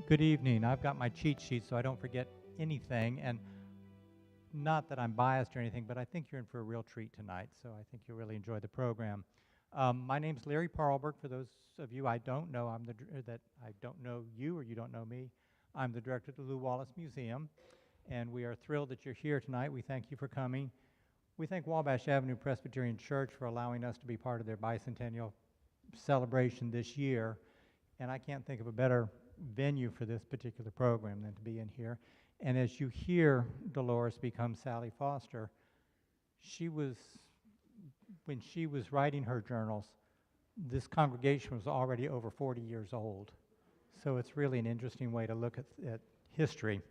Good evening. I've got my cheat sheet so I don't forget anything. And not that I'm biased or anything, but I think you're in for a real treat tonight. So I think you'll really enjoy the program. My name's Larry Parlberg. For those of you I don't know, that I don't know you or you don't know me. I'm the director of the Lew Wallace Museum, and we are thrilled that you're here tonight. We thank you for coming. We thank Wabash Avenue Presbyterian Church for allowing us to be part of their bicentennial celebration this year. And I can't think of a better venue for this particular program than to be in here. And as you hear Dolores become Sally Foster, when she was writing her journals, this congregation was already over 40 years old. So it's really an interesting way to look at history.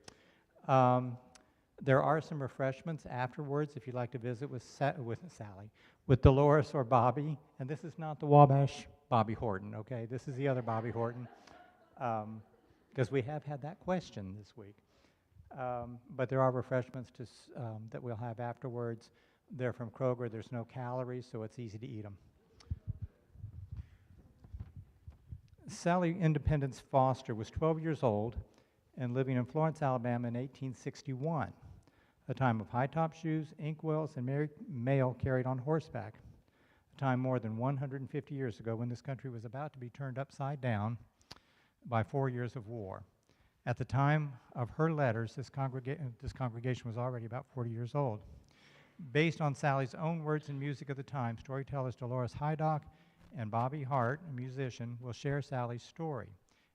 There are some refreshments afterwards if you'd like to visit with Dolores or Bobby. And this is not the Wabash Bobby Horton, okay? This is the other Bobby Horton, because we have had that question this week. But there are refreshments that we'll have afterwards. They're from Kroger. There's no calories, so it's easy to eat them. Sally Independence Foster was 12 years old and living in Florence, Alabama in 1861, a time of high-top shoes, inkwells, and mail carried on horseback, a time more than 150 years ago when this country was about to be turned upside down by 4 years of war. At the time of her letters, this congregation was already about 40 years old. Based on Sally's own words and music of the time, storytellers Dolores Hydock and Bobby Hart, a musician, will share Sally's story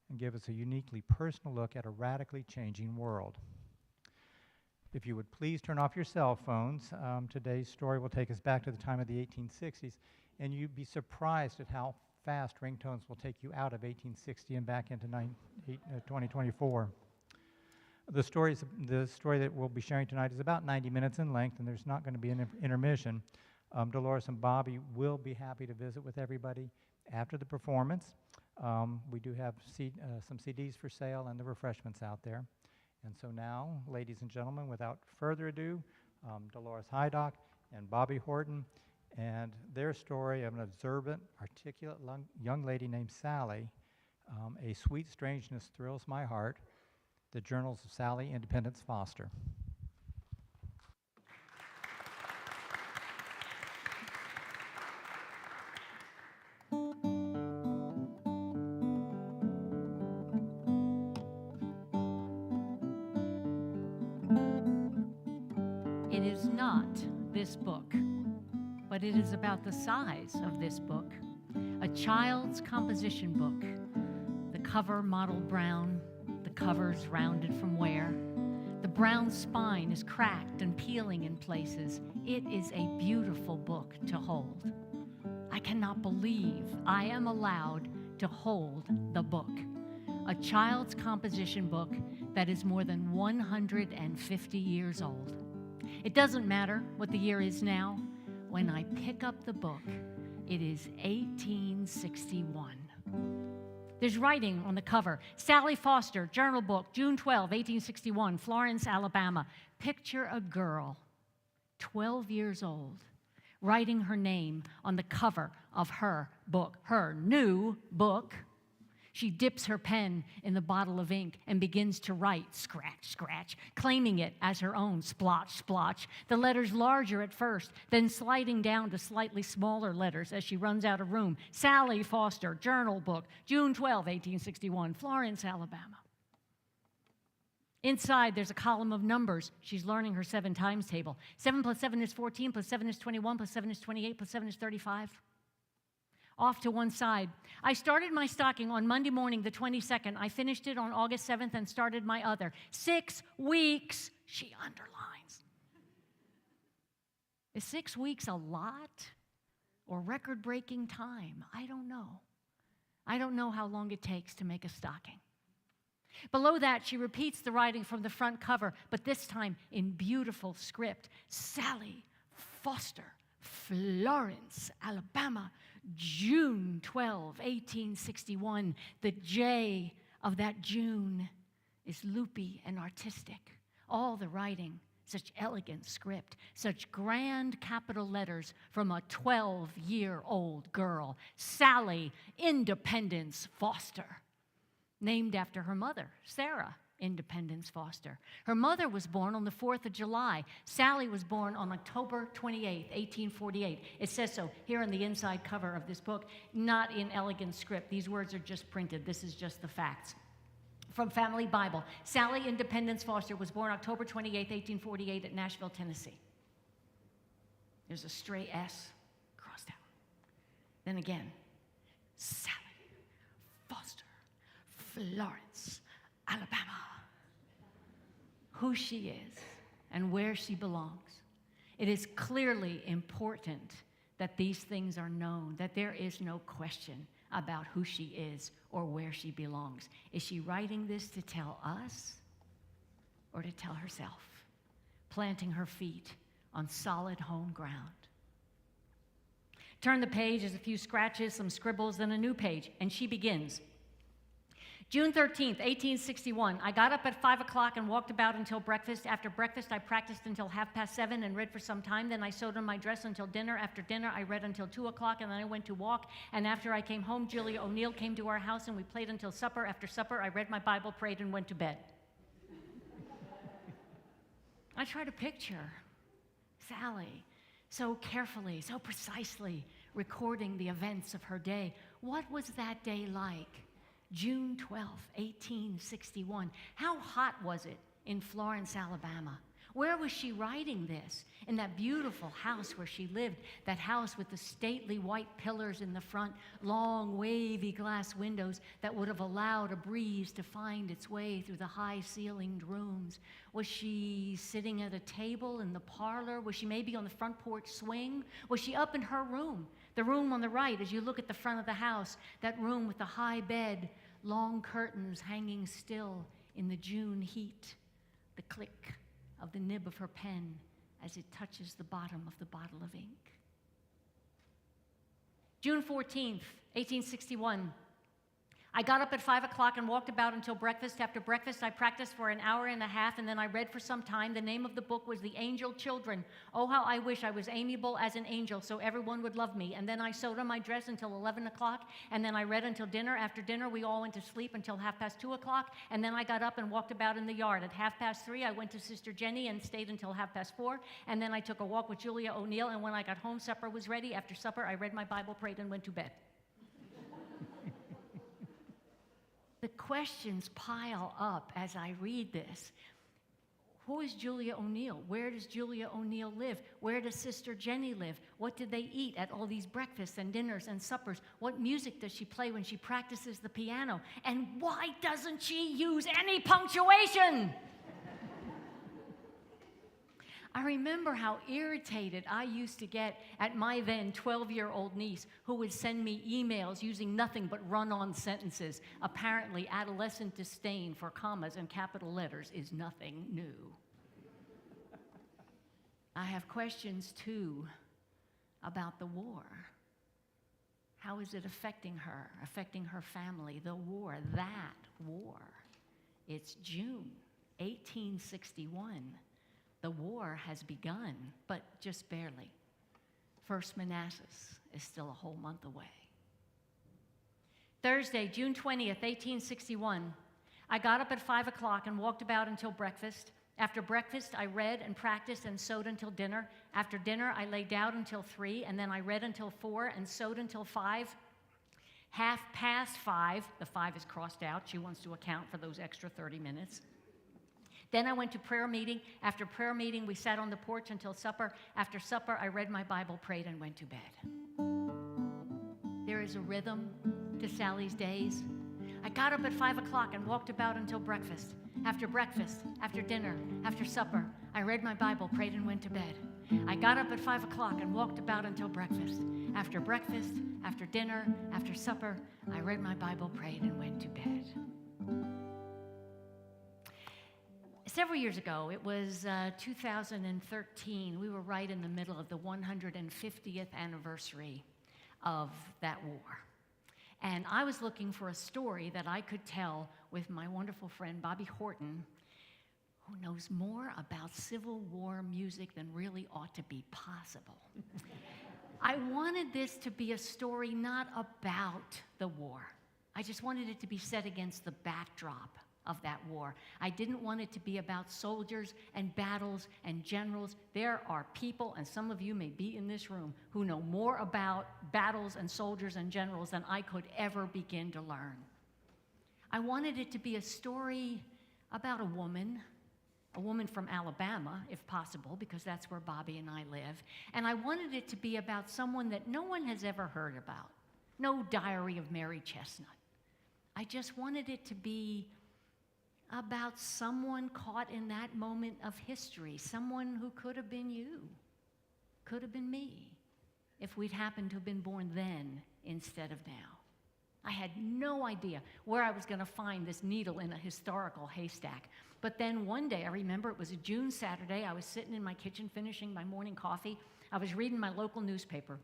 and give us a uniquely personal look at a radically changing world. If you would please turn off your cell phones, today's story will take us back to the time of the 1860s, and you'd be surprised at how fast ringtones will take you out of 1860 and back into 2024. The story that we'll be sharing tonight is about 90 minutes in length, and there's not going to be an intermission. Dolores and Bobby will be happy to visit with everybody after the performance. We do have some CDs for sale and the refreshments out there. And so now, ladies and gentlemen, without further ado, Dolores Hydock and Bobby Horton and their story of an observant, articulate young lady named Sally. A Sweet Strangeness Thrills My Heart, the Journals of Sally Independence Foster. It is not this book, but it is about the size of this book. A child's composition book. The cover mottled brown, the covers rounded from wear. The brown spine is cracked and peeling in places. It is a beautiful book to hold. I cannot believe I am allowed to hold the book. A child's composition book that is more than 150 years old. It doesn't matter what the year is now. When I pick up the book, it is 1861. There's writing on the cover. Sally Foster, journal book, June 12, 1861, Florence, Alabama. Picture a girl, 12 years old, writing her name on the cover of her book, her new book. She dips her pen in the bottle of ink and begins to write, scratch, scratch, claiming it as her own, splotch, splotch. The letters larger at first, then sliding down to slightly smaller letters as she runs out of room. Sally Foster, journal book, June 12, 1861, Florence, Alabama. Inside, there's a column of numbers. She's learning her 7 times table. 7 plus 7 is 14, plus 7 is 21, plus 7 is 28, plus 7 is 35. Off to one side. I started my stocking on Monday morning, the 22nd. I finished it on August 7th and started my other. 6 weeks, she underlines. Is 6 weeks a lot or record-breaking time? I don't know. I don't know how long it takes to make a stocking. Below that, she repeats the writing from the front cover, but this time in beautiful script. Sally Foster, Florence, Alabama, June 12, 1861. The J of that June is loopy and artistic. All the writing, such elegant script, such grand capital letters from a 12-year-old girl, Sally Independence Foster. named after her mother, Sarah Independence Foster. Her mother was born on the 4th of July. Sally was born on October 28th, 1848. It says so here on the inside cover of this book, not in elegant script. These words are just printed. This is just the facts. From Family Bible, Sally Independence Foster was born October 28th, 1848 at Nashville, Tennessee. There's a stray S crossed out. Then again, Sally Foster, Florence, Alabama. Who she is and where she belongs. It is clearly important that these things are known, that there is no question about who she is or where she belongs. Is she writing this to tell us or to tell herself, planting her feet on solid home ground? Turn the page, there's a few scratches, some scribbles, then a new page, and she begins. June 13th, 1861, I got up at 5 o'clock and walked about until breakfast. After breakfast, I practiced until 7:30 and read for some time. Then I sewed on my dress until dinner. After dinner, I read until 2 o'clock, and then I went to walk. And after I came home, Julia O'Neill came to our house, and we played until supper. After supper, I read my Bible, prayed, and went to bed. I try to picture Sally so carefully, so precisely recording the events of her day. What was that day like? June 12th, 1861. How hot was it in Florence, Alabama? Where was she writing this? In that beautiful house where she lived, that house with the stately white pillars in the front, long wavy glass windows that would have allowed a breeze to find its way through the high-ceilinged rooms. Was she sitting at a table in the parlor? Was she maybe on the front porch swing? Was she up in her room? The room on the right, as you look at the front of the house, that room with the high bed, long curtains hanging still in the June heat, the click of the nib of her pen as it touches the bottom of the bottle of ink. June 14th, 1861. I got up at 5 o'clock and walked about until breakfast. After breakfast, I practiced for an hour and a half, and then I read for some time. The name of the book was The Angel Children. Oh, how I wish I was amiable as an angel so everyone would love me. And then I sewed on my dress until 11 o'clock, and then I read until dinner. After dinner, we all went to sleep until 2:30 o'clock, and then I got up and walked about in the yard. At 3:30, I went to Sister Jenny and stayed until 4:30, and then I took a walk with Julia O'Neill, and when I got home, supper was ready. After supper, I read my Bible, prayed, and went to bed. The questions pile up as I read this. Who is Julia O'Neill? Where does Julia O'Neill live? Where does Sister Jenny live? What did they eat at all these breakfasts and dinners and suppers? What music does she play when she practices the piano? And why doesn't she use any punctuation? I remember how irritated I used to get at my then 12-year-old niece who would send me emails using nothing but run-on sentences. Apparently, adolescent disdain for commas and capital letters is nothing new. I have questions, too, about the war. How is it affecting her family? The war, that war. It's June 1861. The war has begun, but just barely. First Manassas is still a whole month away. Thursday, June 20th, 1861. I got up at 5 o'clock and walked about until breakfast. After breakfast, I read and practiced and sewed until dinner. After dinner, I lay down until 3, and then I read until 4 and sewed until 5. 5:30, the 5 is crossed out. She wants to account for those extra 30 minutes. Then I went to prayer meeting. After prayer meeting, we sat on the porch until supper. After supper, I read my Bible, prayed, and went to bed. There is a rhythm to Sally's days. I got up at 5 o'clock and walked about until breakfast. After breakfast, after dinner, after supper, I read my Bible, prayed, and went to bed. I got up at 5 o'clock and walked about until breakfast. After breakfast, after dinner, after supper, I read my Bible, prayed, and went to bed. Several years ago, it was 2013, we were right in the middle of the 150th anniversary of that war. And I was looking for a story that I could tell with my wonderful friend Bobby Horton, who knows more about Civil War music than really ought to be possible. I wanted this to be a story not about the war. I just wanted it to be set against the backdrop of that war. I didn't want it to be about soldiers and battles and generals. There are people, and some of you may be in this room, who know more about battles and soldiers and generals than I could ever begin to learn. I wanted it to be a story about a woman from Alabama, if possible, because that's where Bobby and I live. And I wanted it to be about someone that no one has ever heard about. No Diary of Mary Chestnut. I just wanted it to be about someone caught in that moment of history, someone who could have been you, could have been me, if we'd happened to have been born then instead of now. I had no idea where I was going to find this needle in a historical haystack. But then one day, I remember it was a June Saturday, I was sitting in my kitchen finishing my morning coffee. I was reading my local newspaper,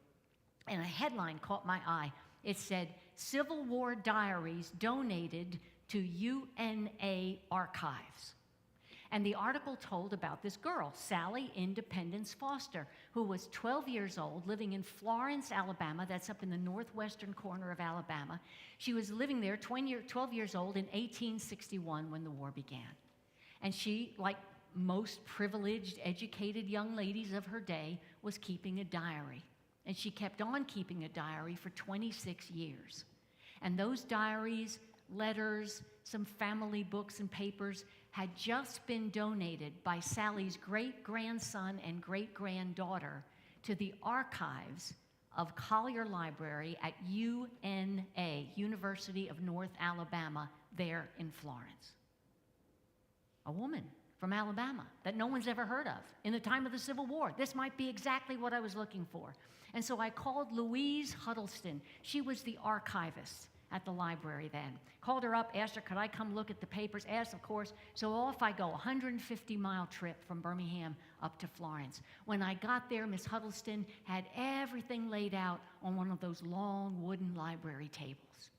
and a headline caught my eye. It said, "Civil War Diaries Donated to UNA Archives." And the article told about this girl, Sally Independence Foster, who was 12 years old, living in Florence, Alabama. That's up in the northwestern corner of Alabama. She was living there 12 years old in 1861 when the war began. And she, like most privileged, educated young ladies of her day, was keeping a diary. And she kept on keeping a diary for 26 years. And those diaries, letters, some family books and papers had just been donated by Sally's great-grandson and great-granddaughter to the archives of Collier Library at UNA, University of North Alabama, there in Florence. A woman from Alabama that no one's ever heard of in the time of the Civil War. This might be exactly what I was looking for. And so I called Louise Huddleston. She was the archivist at the library then. Called her up, asked her, could I come look at the papers? Asked, of course. So off I go, 150-mile trip from Birmingham up to Florence. When I got there, Miss Huddleston had everything laid out on one of those long wooden library tables.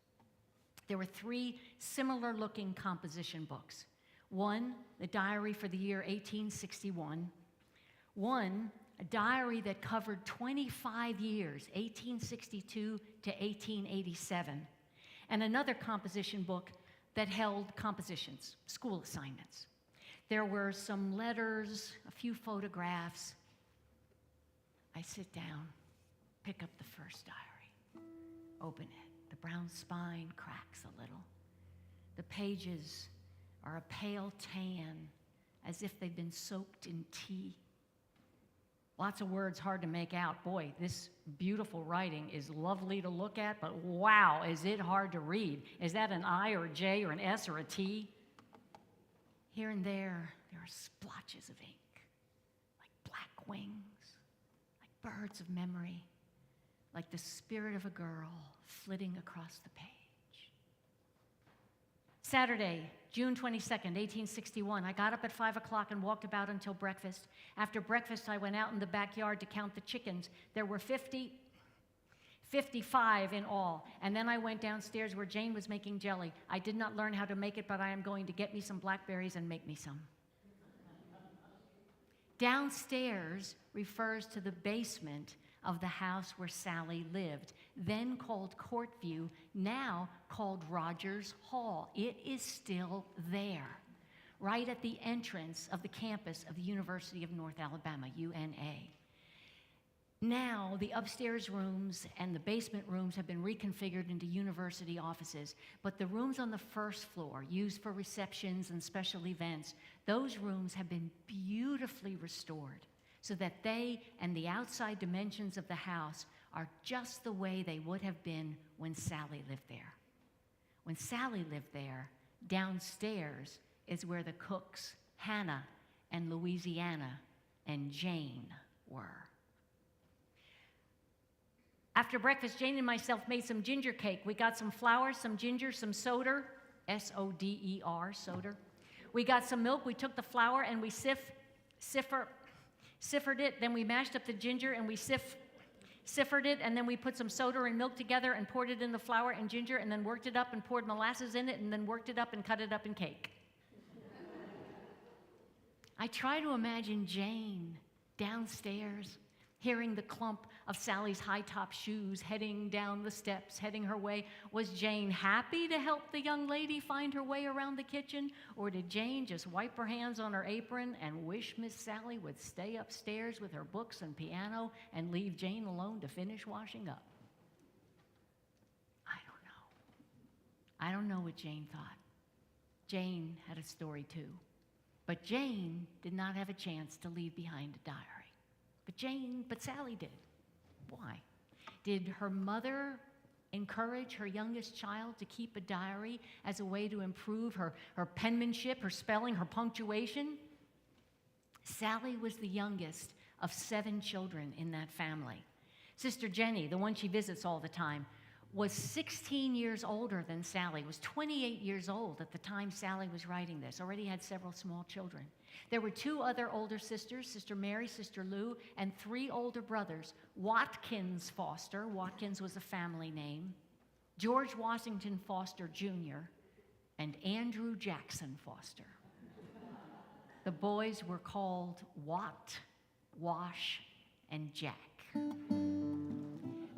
There were 3 similar-looking composition books. One, the diary for the year 1861. One, a diary that covered 25 years, 1862 to 1887. And another composition book that held compositions, school assignments. There were some letters, a few photographs. I sit down, pick up the first diary, open it. The brown spine cracks a little. The pages are a pale tan, as if they've been soaked in tea. Lots of words hard to make out. Boy, this beautiful writing is lovely to look at, but wow, is it hard to read. Is that an I or a J or an S or a T? Here and there are splotches of ink, like black wings, like birds of memory, like the spirit of a girl flitting across the page. Saturday, June 22nd, 1861, I got up at 5 o'clock and walked about until breakfast. After breakfast, I went out in the backyard to count the chickens. There were 55 in all. And then I went downstairs where Jane was making jelly. I did not learn how to make it, but I am going to get me some blackberries and make me some. Downstairs refers to the basement of the house where Sally lived, then called Courtview, now called Rogers Hall. It is still there, right at the entrance of the campus of the University of North Alabama, UNA. Now, the upstairs rooms and the basement rooms have been reconfigured into university offices, but the rooms on the first floor, used for receptions and special events, those rooms have been beautifully restored, so that they and the outside dimensions of the house are just the way they would have been when Sally lived there. When Sally lived there, downstairs is where the cooks Hannah and Louisiana and Jane were. After breakfast, Jane and myself made some ginger cake. We got some flour, some ginger, some soda, S-O-D-E-R, soda. We got some milk. We took the flour and we siffered it, then we mashed up the ginger and we siffered it, and then we put some soda and milk together and poured it in the flour and ginger, and then worked it up and poured molasses in it, and then worked it up and cut it up in cake. I try to imagine Jane downstairs hearing the clump of Sally's high-top shoes heading down the steps, heading her way. Was Jane happy to help the young lady find her way around the kitchen? Or did Jane just wipe her hands on her apron and wish Miss Sally would stay upstairs with her books and piano and leave Jane alone to finish washing up? I don't know what Jane thought. Jane had a story too. But Jane did not have a chance to leave behind a diary. But Sally did. Why? Did her mother encourage her youngest child to keep a diary as a way to improve her penmanship, her spelling, her punctuation? Sally was the youngest of 7 children in that family. Sister Jenny, the one she visits all the time, was 16 years older than Sally, was 28 years old at the time Sally was writing this, already had several small children. There were 2 other older sisters, Sister Mary, Sister Lou, and 3 older brothers, Watkins Foster, Watkins was a family name, George Washington Foster Jr., and Andrew Jackson Foster. The boys were called Wat, Wash, and Jack.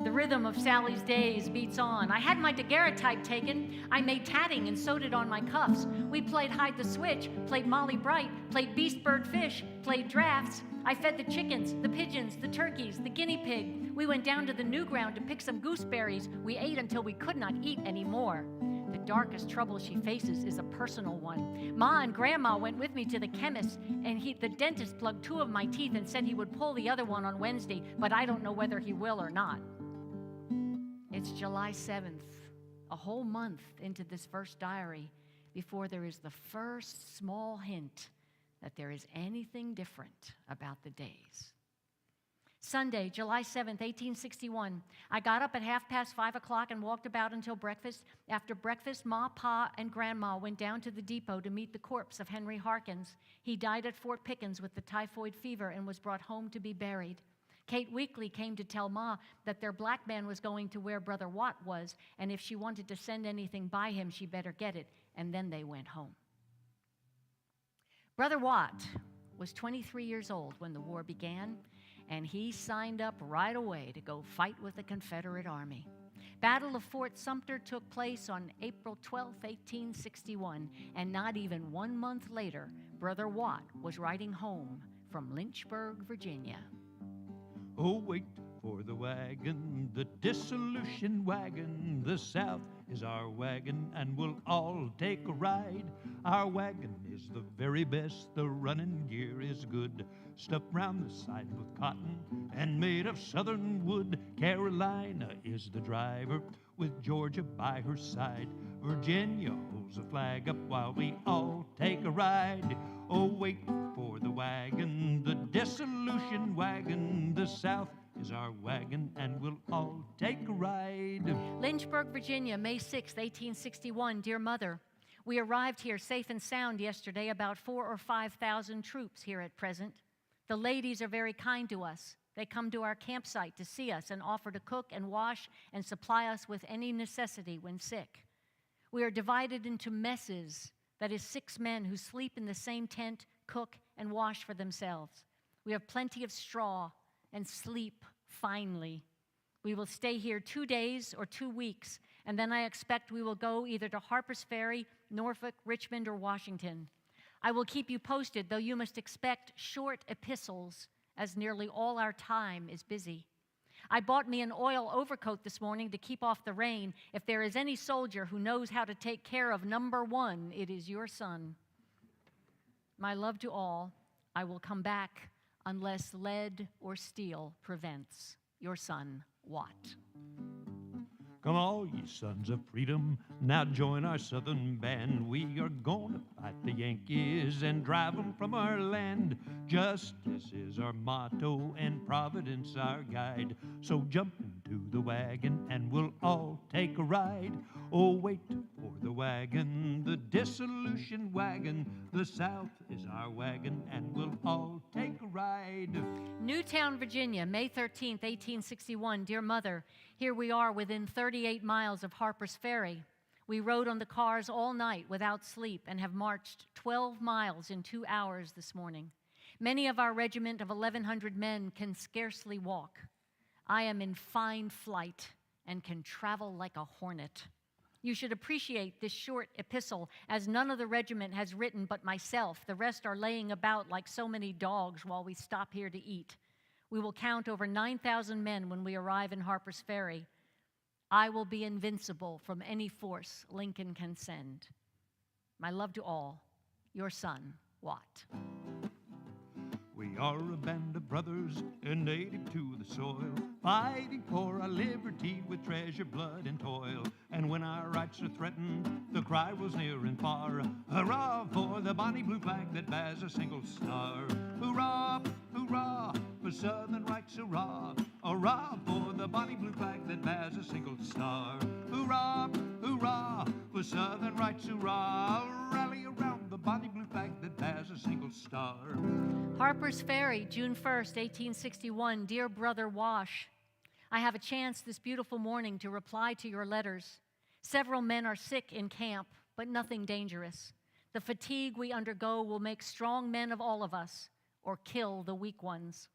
The rhythm of Sally's days beats on. I had my daguerreotype taken. I made tatting and sewed it on my cuffs. We played hide the switch, played Molly Bright, played beast bird fish, played drafts. I fed the chickens, the pigeons, the turkeys, the guinea pig. We went down to the new ground to pick some gooseberries. We ate until we could not eat anymore. The darkest trouble she faces is a personal one. Ma and Grandma went with me to the chemist, and the dentist plugged 2 of my teeth and said he would pull the other one on Wednesday, but I don't know whether he will or not. It's July 7th, a whole month into this first diary, before there is the first small hint that there is anything different about the days. Sunday, July 7th, 1861. I got up at 5:30 and walked about until breakfast. After breakfast, Ma, Pa, and Grandma went down to the depot to meet the corpse of Henry Harkins. He died at Fort Pickens with the typhoid fever and was brought home to be buried. Kate Weekly came to tell Ma that their black man was going to where Brother Watt was, and if she wanted to send anything by him, she better get it, and then they went home. Brother Watt was 23 years old when the war began, and he signed up right away to go fight with the Confederate Army. Battle of Fort Sumter took place on April 12, 1861, and not even 1 month later, Brother Watt was riding home from Lynchburg, Virginia. Oh, wait for the wagon, the dissolution wagon. The South is our wagon, and we'll all take a ride. Our wagon is the very best, the running gear is good. Stuffed round the side with cotton and made of southern wood. Carolina is the driver with Georgia by her side. Virginia holds the flag up while we all take a ride. Oh, wait for the wagon, the dissolution wagon. The South is our wagon, and we'll all take a ride. Lynchburg, Virginia, May 6, 1861. Dear Mother, we arrived here safe and sound yesterday, about 4,000 or 5,000 troops here at present. The ladies are very kind to us. They come to our campsite to see us and offer to cook and wash and supply us with any necessity when sick. We are divided into messes, that is 6 men who sleep in the same tent, cook, and wash for themselves. We have plenty of straw and sleep finely. We will stay here 2 days or 2 weeks, and then I expect we will go either to Harper's Ferry, Norfolk, Richmond, or Washington. I will keep you posted, though you must expect short epistles, as nearly all our time is busy. I bought me an oil overcoat this morning to keep off the rain. If there is any soldier who knows how to take care of number 1, it is your son. My love to all. I will come back unless lead or steel prevents. Your son, Watt. Come all ye sons of freedom, now join our southern band. We are gonna fight the Yankees and drive them from our land. Justice is our motto and providence our guide. So jump into the wagon and we'll all take a ride. Oh, wait for the wagon, the dissolution wagon. The South is our wagon, and we'll all take a ride. Newtown, Virginia, May 13th, 1861. Dear Mother, here we are within 38 miles of Harper's Ferry. We rode on the cars all night without sleep and have marched 12 miles in 2 hours this morning. Many of our regiment of 1,100 men can scarcely walk. I am in fine flight and can travel like a hornet. You should appreciate this short epistle, as none of the regiment has written but myself. The rest are laying about like so many dogs while we stop here to eat. We will count over 9,000 men when we arrive in Harper's Ferry. I will be invincible from any force Lincoln can send. My love to all, your son, Watt. We are a band of brothers, a native to the soil, fighting for our liberty with treasure, blood, and toil. And when our rights are threatened, the cry was near and far, hurrah for the bonny blue flag that bears a single star. Hurrah, hurrah, for Southern rights, hurrah. Hurrah for the bonny blue flag that bears a single star. Hurrah, hurrah, for Southern rights, hurrah. Rally around the bonny blue flag that bears a single star. Harper's Ferry, June 1st, 1861. Dear Brother Wash, I have a chance this beautiful morning to reply to your letters. Several men are sick in camp, but nothing dangerous. The fatigue we undergo will make strong men of all of us, or kill the weak ones.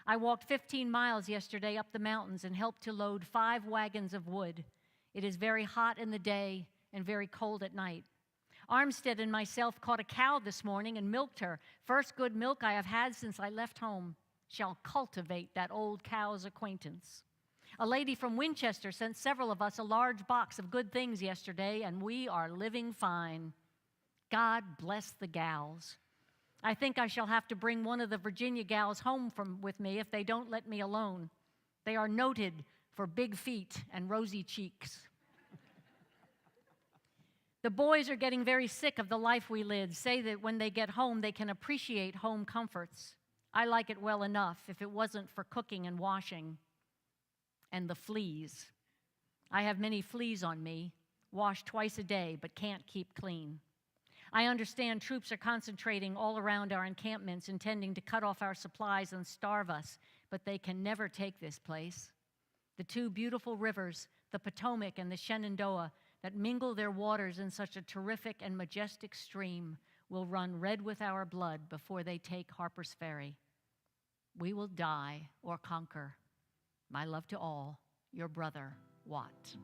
I walked 15 miles yesterday up the mountains and helped to load 5 wagons of wood. It is very hot in the day and very cold at night. Armstead and myself caught a cow this morning and milked her. First good milk I have had since I left home. Shall cultivate that old cow's acquaintance. A lady from Winchester sent several of us a large box of good things yesterday, and we are living fine. God bless the gals. I think I shall have to bring one of the Virginia gals home with me if they don't let me alone. They are noted for big feet and rosy cheeks. The boys are getting very sick of the life we live, say that when they get home, they can appreciate home comforts. I like it well enough if it wasn't for cooking and washing. And the fleas. I have many fleas on me, wash twice a day, but can't keep clean. I understand troops are concentrating all around our encampments, intending to cut off our supplies and starve us, but they can never take this place. The 2 beautiful rivers, the Potomac and the Shenandoah, that mingle their waters in such a terrific and majestic stream, will run red with our blood before they take Harper's Ferry. We will die or conquer. My love to all, your brother, Watt.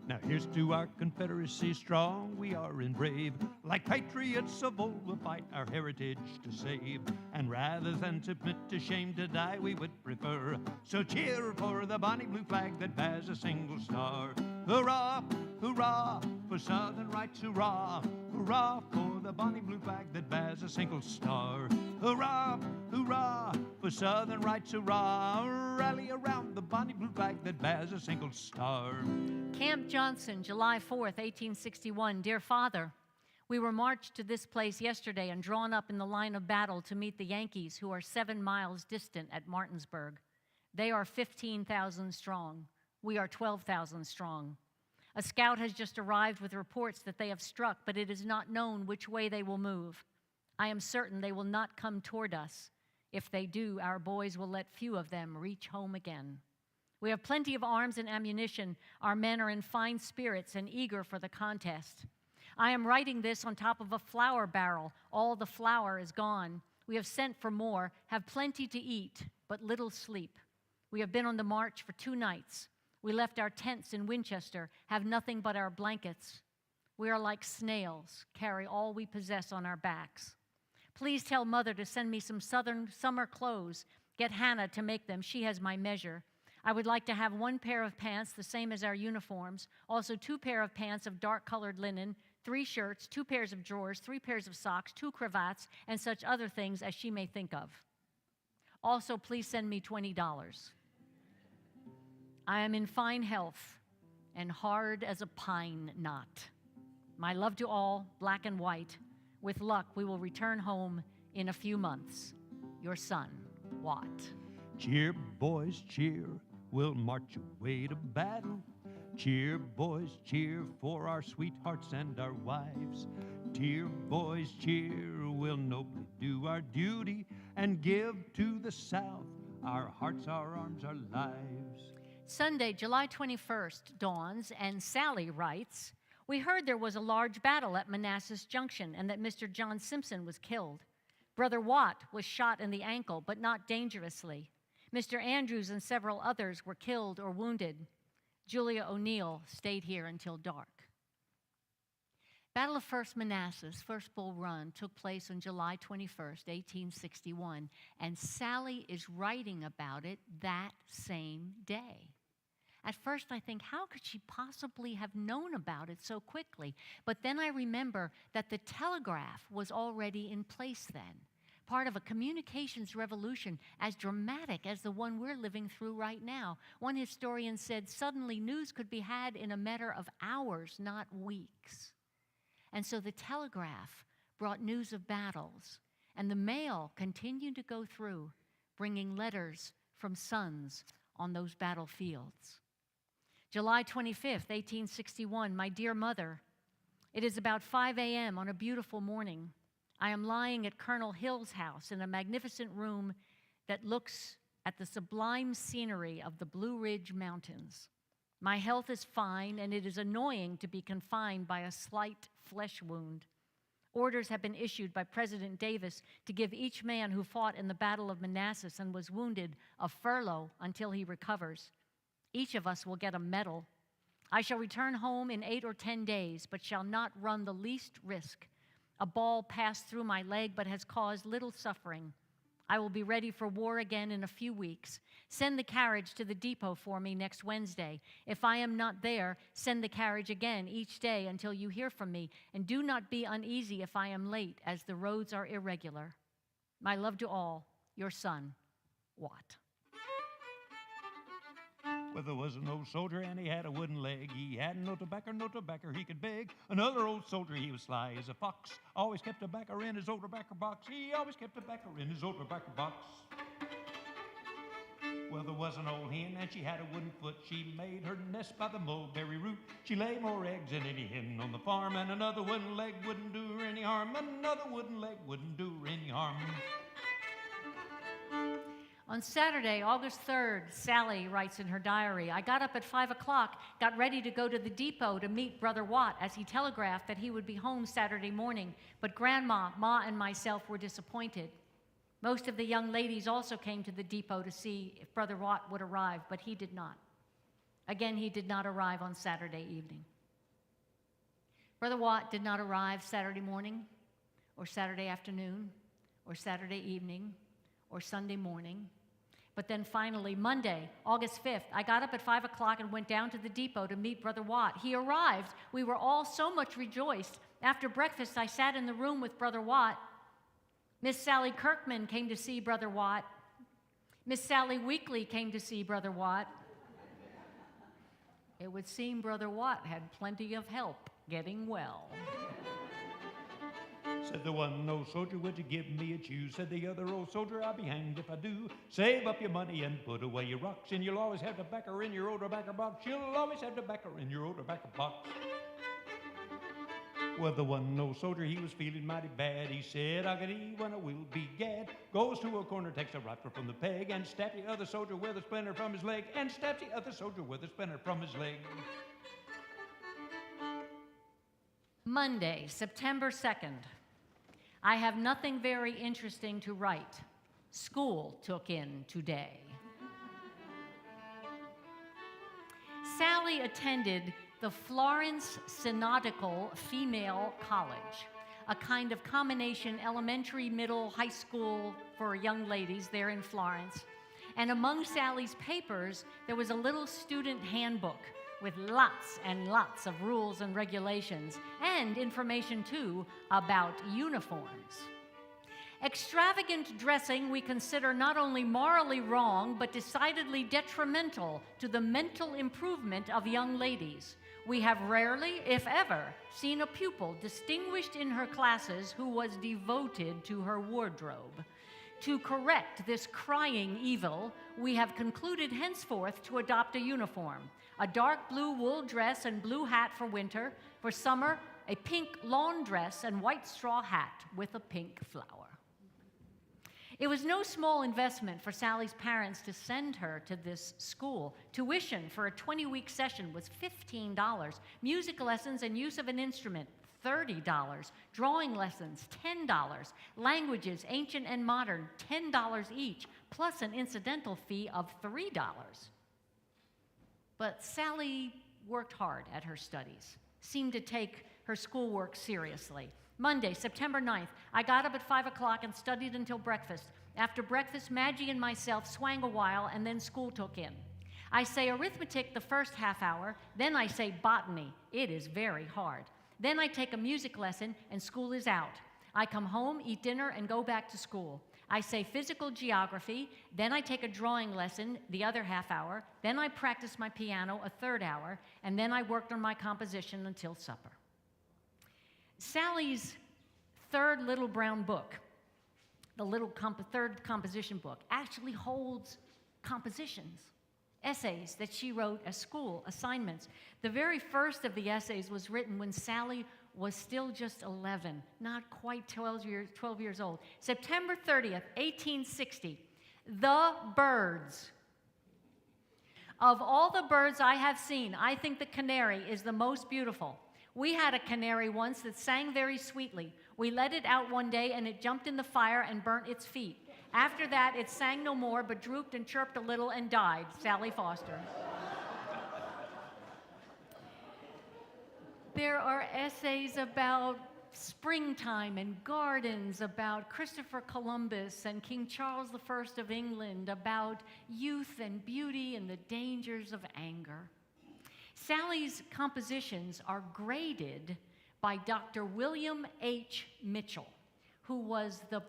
Now here's to our Confederacy, strong we are and brave. Like patriots of old, we'll fight our heritage to save. And rather than submit to shame to die, we would prefer. So cheer for the bonny blue flag that bears a single star. Hurrah, hurrah, for Southern rights, hurrah. Hurrah for the bonny blue flag that bears a single star. Hurrah, hurrah, for Southern rights, hurrah. Rally around the bonny blue flag that bears a single star. Camp Johnson, July 4th, 1861. Dear Father, we were marched to this place yesterday and drawn up in the line of battle to meet the Yankees, who are 7 miles distant at Martinsburg. They are 15,000 strong. We are 12,000 strong. A scout has just arrived with reports that they have struck, but it is not known which way they will move. I am certain they will not come toward us. If they do, our boys will let few of them reach home again. We have plenty of arms and ammunition. Our men are in fine spirits and eager for the contest. I am writing this on top of a flour barrel. All the flour is gone. We have sent for more, have plenty to eat, but little sleep. We have been on the march for 2 nights. We left our tents in Winchester, have nothing but our blankets. We are like snails, carry all we possess on our backs. Please tell Mother to send me some southern summer clothes. Get Hannah to make them. She has my measure. I would like to have 1 pair of pants, the same as our uniforms, also 2 pair of pants of dark-colored linen, 3 shirts, 2 pairs of drawers, 3 pairs of socks, 2 cravats, and such other things as she may think of. Also, please send me $20. I am in fine health and hard as a pine knot. My love to all, black and white. With luck, we will return home in a few months. Your son, Watt. Cheer, boys, cheer. We'll march away to battle. Cheer, boys, cheer for our sweethearts and our wives. Cheer, boys, cheer. We'll nobly do our duty and give to the South our hearts, our arms, our lives. Sunday, July 21st dawns, and Sally writes, we heard there was a large battle at Manassas Junction and that Mr. John Simpson was killed. Brother Watt was shot in the ankle, but not dangerously. Mr. Andrews and several others were killed or wounded. Julia O'Neill stayed here until dark. Battle of First Manassas, First Bull Run, took place on July 21st, 1861, and Sally is writing about it that same day. At first I think, how could she possibly have known about it so quickly? But then I remember that the telegraph was already in place then, part of a communications revolution as dramatic as the one we're living through right now. One historian said, suddenly news could be had in a matter of hours, not weeks. And so the telegraph brought news of battles, and the mail continued to go through, bringing letters from sons on those battlefields. July 25th, 1861, my dear mother, it is about 5 a.m. on a beautiful morning. I am lying at Colonel Hill's house in a magnificent room that looks at the sublime scenery of the Blue Ridge Mountains. My health is fine, and it is annoying to be confined by a slight flesh wound. Orders have been issued by President Davis to give each man who fought in the Battle of Manassas and was wounded a furlough until he recovers. Each of us will get a medal. I shall return home in 8 or 10 days, but shall not run the least risk. A ball passed through my leg, but has caused little suffering. I will be ready for war again in a few weeks. Send the carriage to the depot for me next Wednesday. If I am not there, send the carriage again each day until you hear from me, and do not be uneasy if I am late, as the roads are irregular. My love to all, your son, Watt. Well, there was an old soldier and he had a wooden leg. He had no tobacco he could beg. Another old soldier, he was sly as a fox. Always kept tobacco in his old tobacco box. He always kept tobacco in his old tobacco box. Well, there was an old hen and she had a wooden foot. She made her nest by the mulberry root. She laid more eggs than any hen on the farm, and another wooden leg wouldn't do her any harm. Another wooden leg wouldn't do her any harm. On Saturday, August 3rd, Sally writes in her diary, I got up at 5 o'clock, got ready to go to the depot to meet Brother Watt as he telegraphed that he would be home Saturday morning, but Grandma, Ma, and myself were disappointed. Most of the young ladies also came to the depot to see if Brother Watt would arrive, but he did not. Again, he did not arrive on Saturday evening. Brother Watt did not arrive Saturday morning, or Saturday afternoon, or Saturday evening, or Sunday morning. But then finally, Monday, August 5th, I got up at 5 o'clock and went down to the depot to meet Brother Watt. He arrived. We were all so much rejoiced. After breakfast, I sat in the room with Brother Watt. Miss Sally Kirkman came to see Brother Watt. Miss Sally Weekly came to see Brother Watt. It would seem Brother Watt had plenty of help getting well. Said the one old soldier, would you give me a chew? Said the other old soldier, I'll be hanged if I do. Save up your money and put away your rocks, and you'll always have tobacco in your old tobacco box. You'll always have tobacco in your old tobacco box. Well, the one old soldier, he was feeling mighty bad. He said, I could eat when I will be gad. Goes to a corner, takes a rifle from the peg, and stabs the other soldier with a splinter from his leg, and stabs the other soldier with a splinter from his leg. Monday, September 2nd. I have nothing very interesting to write. School took in today. Sally attended the Florence Synodical Female College, a kind of combination elementary, middle, high school for young ladies there in Florence. And among Sally's papers, there was a little student handbook with lots and lots of rules and regulations, and information, too, about uniforms. Extravagant dressing we consider not only morally wrong, but decidedly detrimental to the mental improvement of young ladies. We have rarely, if ever, seen a pupil distinguished in her classes who was devoted to her wardrobe. To correct this crying evil, we have concluded henceforth to adopt a uniform. A dark blue wool dress and blue hat for winter. For summer, a pink lawn dress and white straw hat with a pink flower. It was no small investment for Sally's parents to send her to this school. Tuition for a 20-week session was $15. Music lessons and use of an instrument, $30. Drawing lessons, $10. Languages, ancient and modern, $10 each. plus an incidental fee of $3. But Sally worked hard at her studies, seemed to take her schoolwork seriously. Monday, September 9th, I got up at 5 o'clock and studied until breakfast. After breakfast, Maggie and myself swang a while, and then school took in. I say arithmetic the first half hour, then I say botany. It is very hard. Then I take a music lesson, and school is out. I come home, eat dinner, and go back to school. I say physical geography, then I take a drawing lesson the other half hour, then I practice my piano a third hour, and then I worked on my composition until supper. Sally's third little brown book, the third composition book, actually holds compositions, essays that she wrote as school assignments. The very first of the essays was written when Sally was still just 11, not quite 12 years old. September 30th, 1860, The Birds. Of all the birds I have seen, I think the canary is the most beautiful. We had a canary once that sang very sweetly. We let it out one day and it jumped in the fire and burnt its feet. After that, it sang no more, but drooped and chirped a little and died. Sally Foster. There are essays about springtime and gardens, about Christopher Columbus and King Charles I of England, about youth and beauty and the dangers of anger. Sally's compositions are graded by Dr. William H. Mitchell, who was the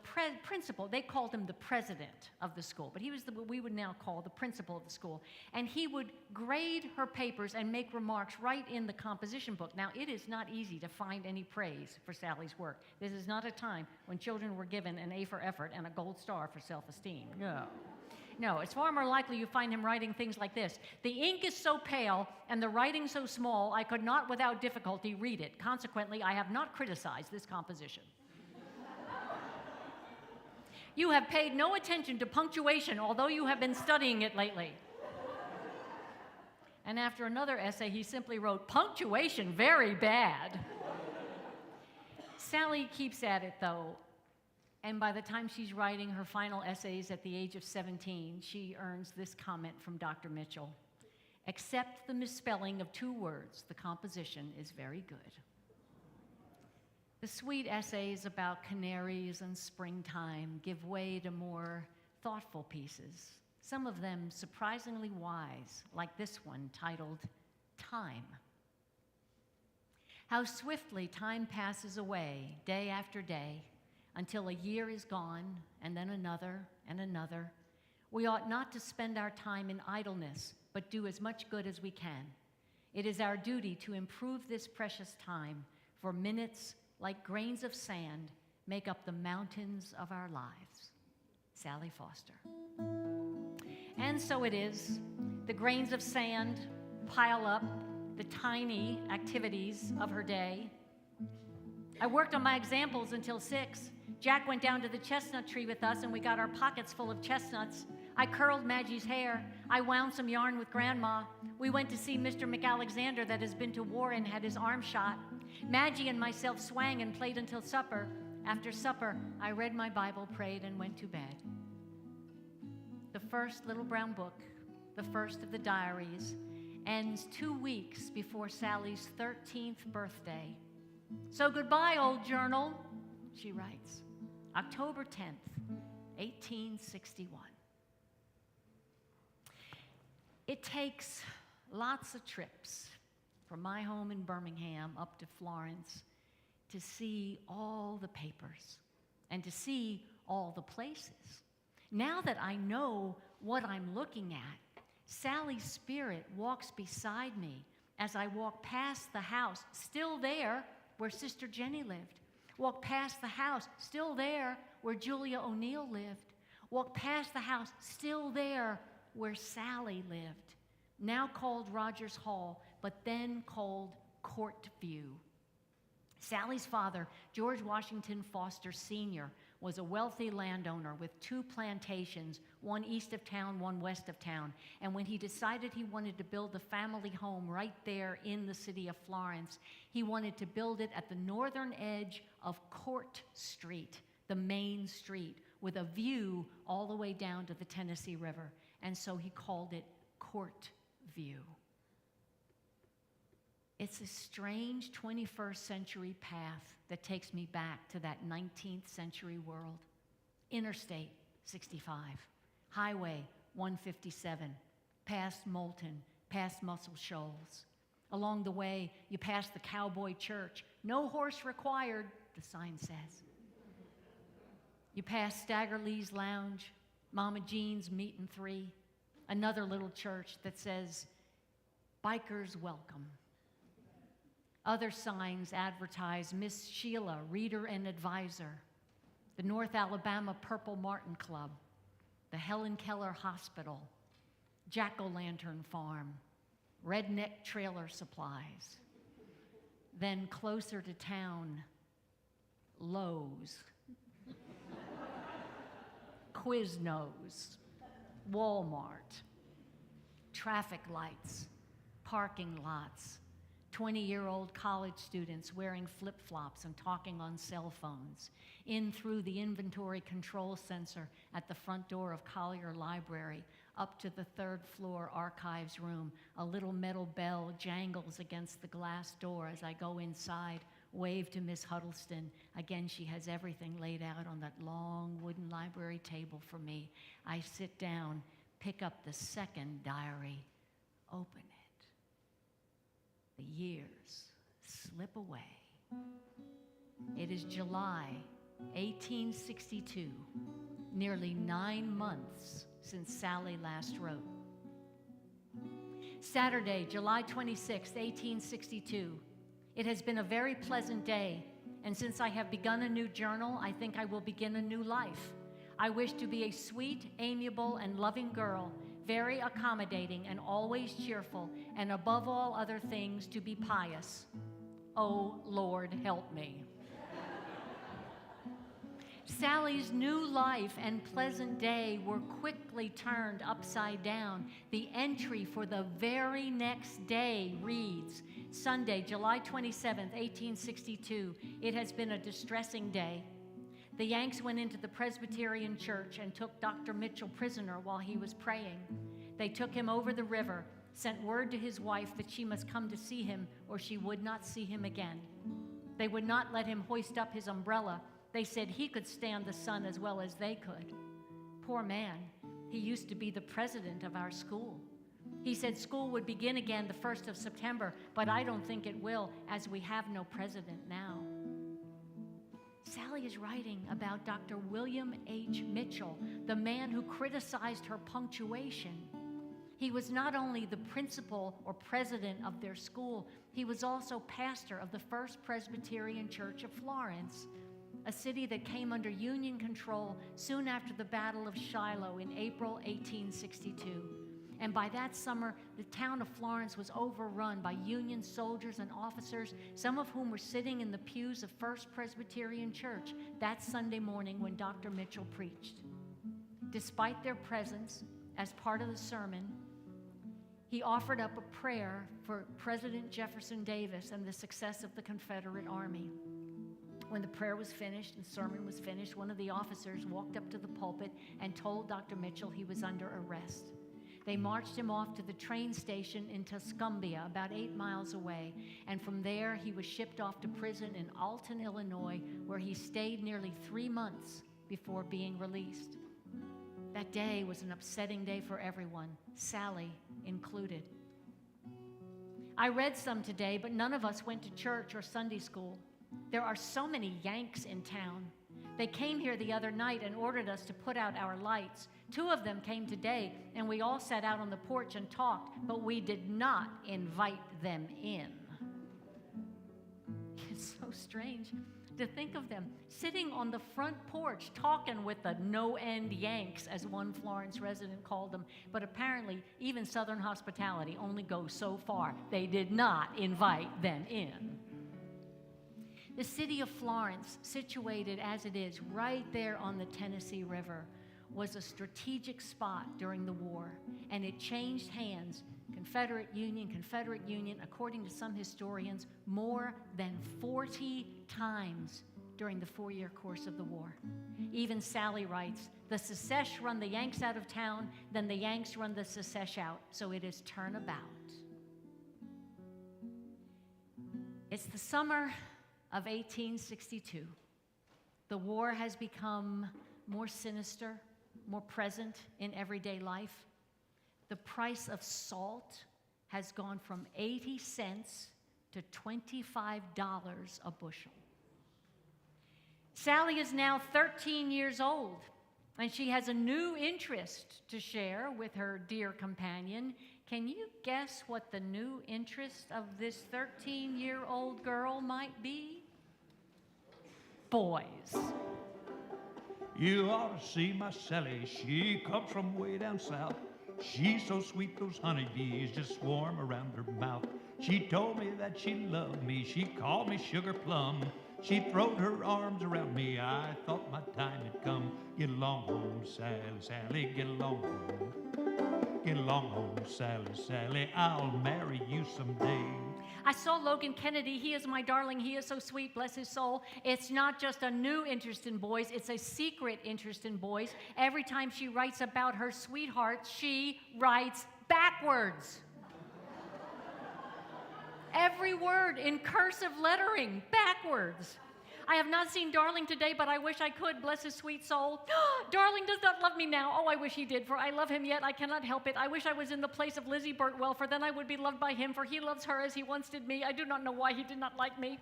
principal. They called him the president of the school, but he was what we would now call the principal of the school. And he would grade her papers and make remarks right in the composition book. Now, it is not easy to find any praise for Sally's work. This is not a time when children were given an A for effort and a gold star for self-esteem. No, it's far more likely you find him writing things like this. The ink is so pale and the writing so small, I could not without difficulty read it. Consequently, I have not criticized this composition. You have paid no attention to punctuation, although you have been studying it lately. And after another essay, he simply wrote, punctuation very bad. Sally keeps at it, though, and by the time she's writing her final essays at the age of 17, she earns this comment from Dr. Mitchell: except the misspelling of 2 words, the composition is very good. The sweet essays about canaries and springtime give way to more thoughtful pieces, some of them surprisingly wise, like this one titled Time. How swiftly time passes away, day after day, until a year is gone, and then another and another. We ought not to spend our time in idleness, but do as much good as we can. It is our duty to improve this precious time, for minutes, like grains of sand, make up the mountains of our lives. Sally Foster. And so it is. The grains of sand pile up the tiny activities of her day. I worked on my examples until 6. Jack went down to the chestnut tree with us, and we got our pockets full of chestnuts. I curled Maggie's hair. I wound some yarn with Grandma. We went to see Mr. McAlexander that has been to war and had his arm shot. Maggie and myself swang and played until supper. After supper, I read my Bible, prayed, and went to bed. The first little brown book, the first of the diaries, ends 2 weeks before Sally's 13th birthday. So goodbye, old journal, she writes. October 10th, 1861. It takes lots of trips from my home in Birmingham up to Florence to see all the papers and to see all the places. Now that I know what I'm looking at, Sally's spirit walks beside me as I walk past the house, still there where Sister Jenny lived. Walk past the house, still there where Julia O'Neill lived. Walk past the house, still there where Sally lived. Now called Rogers Hall, but then called Court View. Sally's father, George Washington Foster Sr., was a wealthy landowner with 2 plantations, one east of town, one west of town. And when he decided he wanted to build the family home right there in the city of Florence, he wanted to build it at the northern edge of Court Street, the main street, with a view all the way down to the Tennessee River. And so he called it Court View. It's a strange 21st century path that takes me back to that 19th century world. Interstate 65, Highway 157, past Moulton, past Muscle Shoals. Along the way, you pass the Cowboy Church. No horse required, the sign says. You pass Stagger Lee's Lounge, Mama Jean's Meat and Three, another little church that says, Bikers Welcome. Other signs advertise Miss Sheila, Reader and Advisor, the North Alabama Purple Martin Club, the Helen Keller Hospital, Jack-O-Lantern Farm, Redneck Trailer Supplies. Then closer to town, Lowe's, Quiznos, Walmart, traffic lights, parking lots, 20-year-old college students wearing flip-flops and talking on cell phones, in through the inventory control sensor at the front door of Collier Library, up to the third floor archives room. A little metal bell jangles against the glass door as I go inside, wave to Miss Huddleston. Again, she has everything laid out on that long wooden library table for me. I sit down, pick up the second diary, open it. The years slip away. It is July 1862, nearly 9 months since Sally last wrote. Saturday, July 26, 1862. It has been a very pleasant day, and since I have begun a new journal, I think I will begin a new life. I wish to be a sweet, amiable, and loving girl, very accommodating and always cheerful, and above all other things, to be pious. Oh, Lord, help me. Sally's new life and pleasant day were quickly turned upside down. The entry for the very next day reads, Sunday, July 27th, 1862. It has been a distressing day. The Yanks went into the Presbyterian church and took Dr. Mitchell prisoner while he was praying. They took him over the river, sent word to his wife that she must come to see him or she would not see him again. They would not let him hoist up his umbrella. They said he could stand the sun as well as they could. Poor man, he used to be the president of our school. He said school would begin again the 1st of September, but I don't think it will, as we have no president now. Sally is writing about Dr. William H. Mitchell, the man who criticized her punctuation. He was not only the principal or president of their school, he was also pastor of the First Presbyterian Church of Florence, a city that came under Union control soon after the Battle of Shiloh in April 1862. And by that summer, the town of Florence was overrun by Union soldiers and officers, some of whom were sitting in the pews of First Presbyterian Church that Sunday morning when Dr. Mitchell preached. Despite their presence, as part of the sermon, he offered up a prayer for President Jefferson Davis and the success of the Confederate Army. When the prayer was finished and the sermon was finished, one of the officers walked up to the pulpit and told Dr. Mitchell he was under arrest. They marched him off to the train station in Tuscumbia, about 8 miles away, and from there he was shipped off to prison in Alton, Illinois, where he stayed nearly 3 months before being released. That day was an upsetting day for everyone, Sally included. I read some today, but none of us went to church or Sunday school. There are so many Yanks in town. They came here the other night and ordered us to put out our lights. 2 of them came today, and we all sat out on the porch and talked, but we did not invite them in. It's so strange to think of them sitting on the front porch talking with the no-end Yanks, as one Florence resident called them. But apparently, even Southern hospitality only goes so far. They did not invite them in. The city of Florence, situated as it is right there on the Tennessee River, was a strategic spot during the war, and it changed hands, Confederate Union, according to some historians, more than 40 times during the 4-year course of the war. Even Sally writes, the Secesh run the Yanks out of town, then the Yanks run the Secesh out, so it is turnabout. It's the summer of 1862. The war has become more sinister, more present in everyday life. The price of salt has gone from 80 cents to $25 a bushel. Sally is now 13 years old, and she has a new interest to share with her dear companion. Can you guess what the new interest of this 13-year-old girl might be? Boys. You ought to see my Sally, she comes from way down south. She's so sweet, those honeybees just swarm around her mouth. She told me that she loved me, she called me Sugar Plum. She throwed her arms around me, I thought my time had come. Get along home, Sally, Sally, get along home. Get along home, Sally, Sally, I'll marry you someday. I saw Logan Kennedy. He is my darling. He is so sweet, bless his soul. It's not just a new interest in boys, it's a secret interest in boys. Every time she writes about her sweetheart, she writes backwards. Every word in cursive lettering, backwards. I have not seen Darling today, but I wish I could, bless his sweet soul. Darling does not love me now. Oh, I wish he did, for I love him yet. I cannot help it. I wish I was in the place of Lizzie Burtwell, for then I would be loved by him, for he loves her as he once did me. I do not know why he did not like me.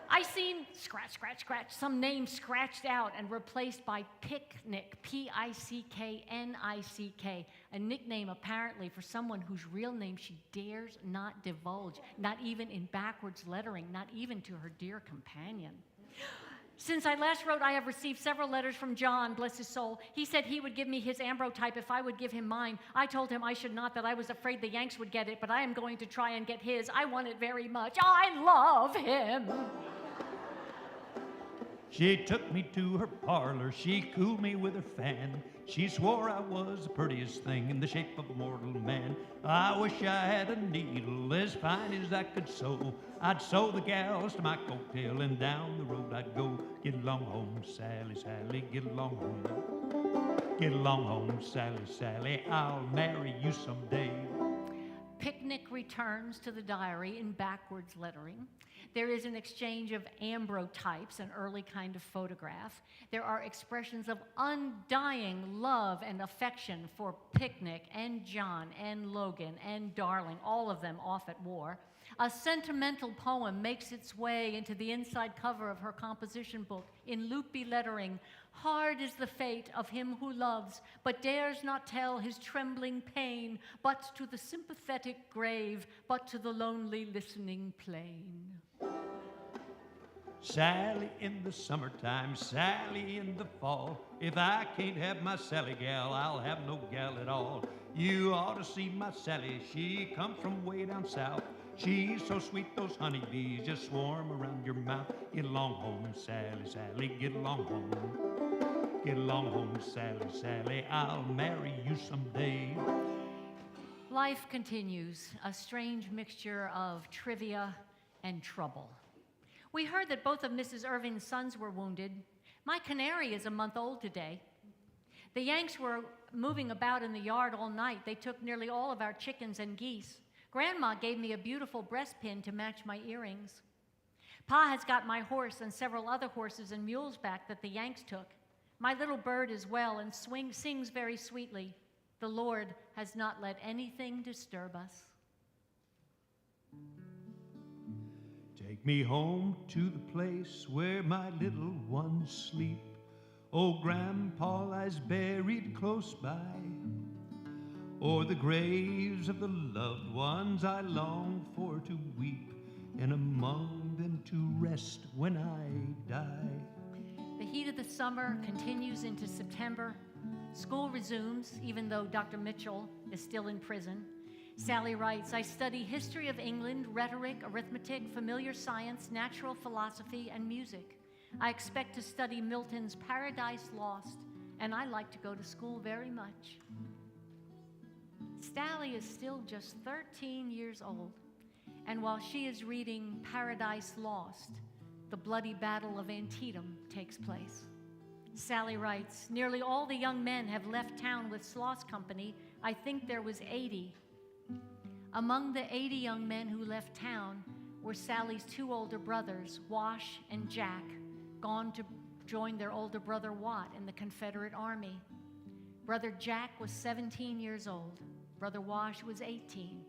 I seen, scratch, scratch, scratch, some name scratched out and replaced by Picnic, P-I-C-K-N-I-C-K, a nickname apparently for someone whose real name she dares not divulge, not even in backwards lettering, not even to her dear companion. Since I last wrote, I have received several letters from John, bless his soul. He said he would give me his ambrotype if I would give him mine. I told him I should not, that I was afraid the Yanks would get it, but I am going to try and get his. I want it very much. I love him. She took me to her parlor, she cooled me with her fan. She swore I was the prettiest thing in the shape of a mortal man. I wish I had a needle as fine as I could sew. I'd sew the gals to my coattail and down the road I'd go. Get along home, Sally, Sally, get along home. Get along home, Sally, Sally, I'll marry you someday. Picnic returns to the diary in backwards lettering. There is an exchange of ambrotypes, an early kind of photograph. There are expressions of undying love and affection for Picnic and John and Logan and Darling, all of them off at war. A sentimental poem makes its way into the inside cover of her composition book in loopy lettering. Hard is the fate of him who loves, but dares not tell his trembling pain, but to the sympathetic grave, but to the lonely listening plain. Sally in the summertime, Sally in the fall. If I can't have my Sally gal, I'll have no gal at all. You ought to see my Sally, she comes from way down south. She's so sweet, those honeybees just swarm around your mouth. Get along home, Sally, Sally, get along home. Get along home, Sally, Sally, I'll marry you someday. Life continues, a strange mixture of trivia and trouble. We heard that both of Mrs. Irving's sons were wounded. My canary is a month old today. The Yanks were moving about in the yard all night. They took nearly all of our chickens and geese. Grandma gave me a beautiful breast pin to match my earrings. Pa has got my horse and several other horses and mules back that the Yanks took. My little bird is well and sings very sweetly. The Lord has not let anything disturb us. Take me home to the place where my little ones sleep. Old Grandpa lies buried close by, o'er the graves of the loved ones I long for to weep, and among them to rest when I die. The heat of the summer continues into September. School resumes, even though Dr. Mitchell is still in prison. Sally writes, I study history of England, rhetoric, arithmetic, familiar science, natural philosophy, and music. I expect to study Milton's Paradise Lost, and I like to go to school very much. Sally is still just 13 years old, and while she is reading Paradise Lost, the bloody Battle of Antietam takes place. Sally writes, nearly all the young men have left town with Sloss Company. I think there was 80. Among the 80 young men who left town were Sally's two older brothers, Wash and Jack, gone to join their older brother Watt in the Confederate Army. Brother Jack was 17 years old. Brother Wash was 18.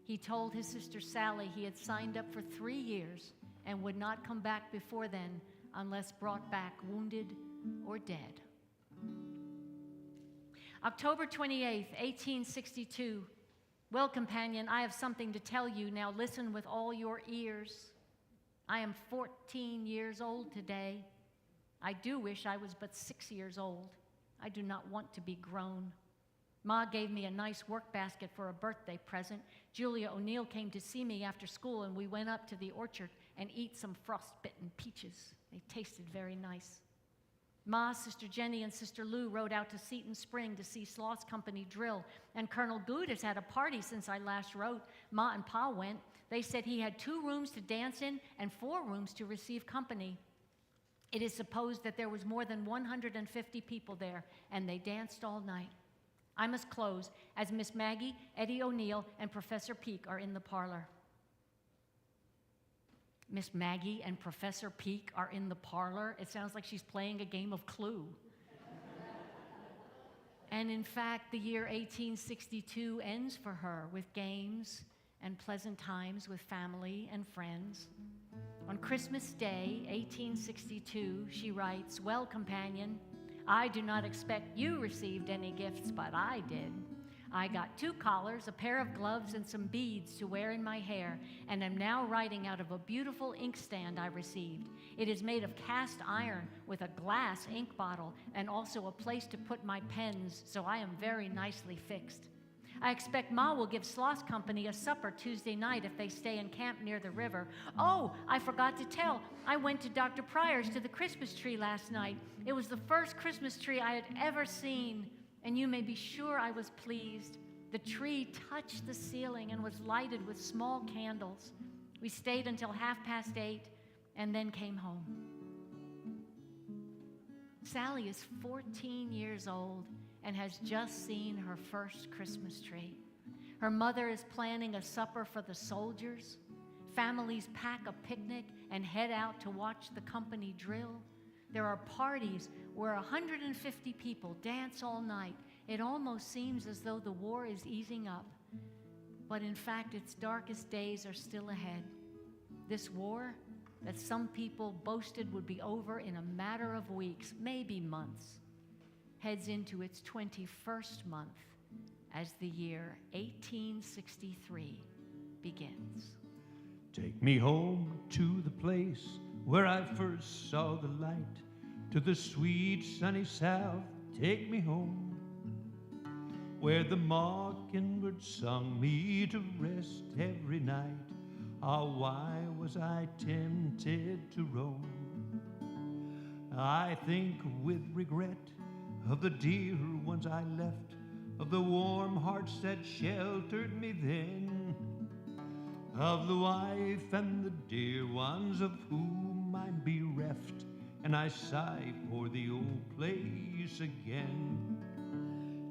He told his sister Sally he had signed up for 3 years and would not come back before then unless brought back wounded or dead. October 28th, 1862. Well, companion, I have something to tell you. Now listen with all your ears. I am 14 years old today. I do wish I was but 6 years old. I do not want to be grown. Ma gave me a nice work basket for a birthday present. Julia O'Neill came to see me after school, and we went up to the orchard and eat some frostbitten peaches. They tasted very nice. Ma, Sister Jenny, and Sister Lou rode out to Seton Spring to see Sloss Company drill, and Colonel Good has had a party since I last wrote. Ma and Pa went. They said he had 2 rooms to dance in and 4 rooms to receive company. It is supposed that there was more than 150 people there, and they danced all night. I must close, as Miss Maggie, Eddie O'Neill, and Professor Peake are in the parlor. Miss Maggie and Professor Peake are in the parlor. It sounds like she's playing a game of Clue. And in fact, the year 1862 ends for her with games and pleasant times with family and friends. On Christmas Day, 1862, she writes, well, companion, I do not expect you received any gifts, but I did. I got 2 collars, a pair of gloves, and some beads to wear in my hair, and am now writing out of a beautiful inkstand I received. It is made of cast iron with a glass ink bottle and also a place to put my pens, so I am very nicely fixed. I expect Ma will give Sloss Company a supper Tuesday night if they stay in camp near the river. Oh, I forgot to tell. I went to Dr. Pryor's to the Christmas tree last night. It was the first Christmas tree I had ever seen, and you may be sure I was pleased. The tree touched the ceiling and was lighted with small candles. We stayed until 8:30 and then came home. Sally is 14 years old and has just seen her first Christmas tree. Her mother is planning a supper for the soldiers. Families pack a picnic and head out to watch the company drill. There are parties where 150 people dance all night. It almost seems as though the war is easing up. But in fact, its darkest days are still ahead. This war that some people boasted would be over in a matter of weeks, maybe months, heads into its 21st month as the year 1863 begins. Take me home to the place where I first saw the light, to the sweet sunny south, take me home, where the mockingbird sung me to rest every night. Ah, why was I tempted to roam? I think with regret of the dear ones I left, of the warm hearts that sheltered me then, of the wife and the dear ones of whom I'm bereft, and I sigh for the old place again.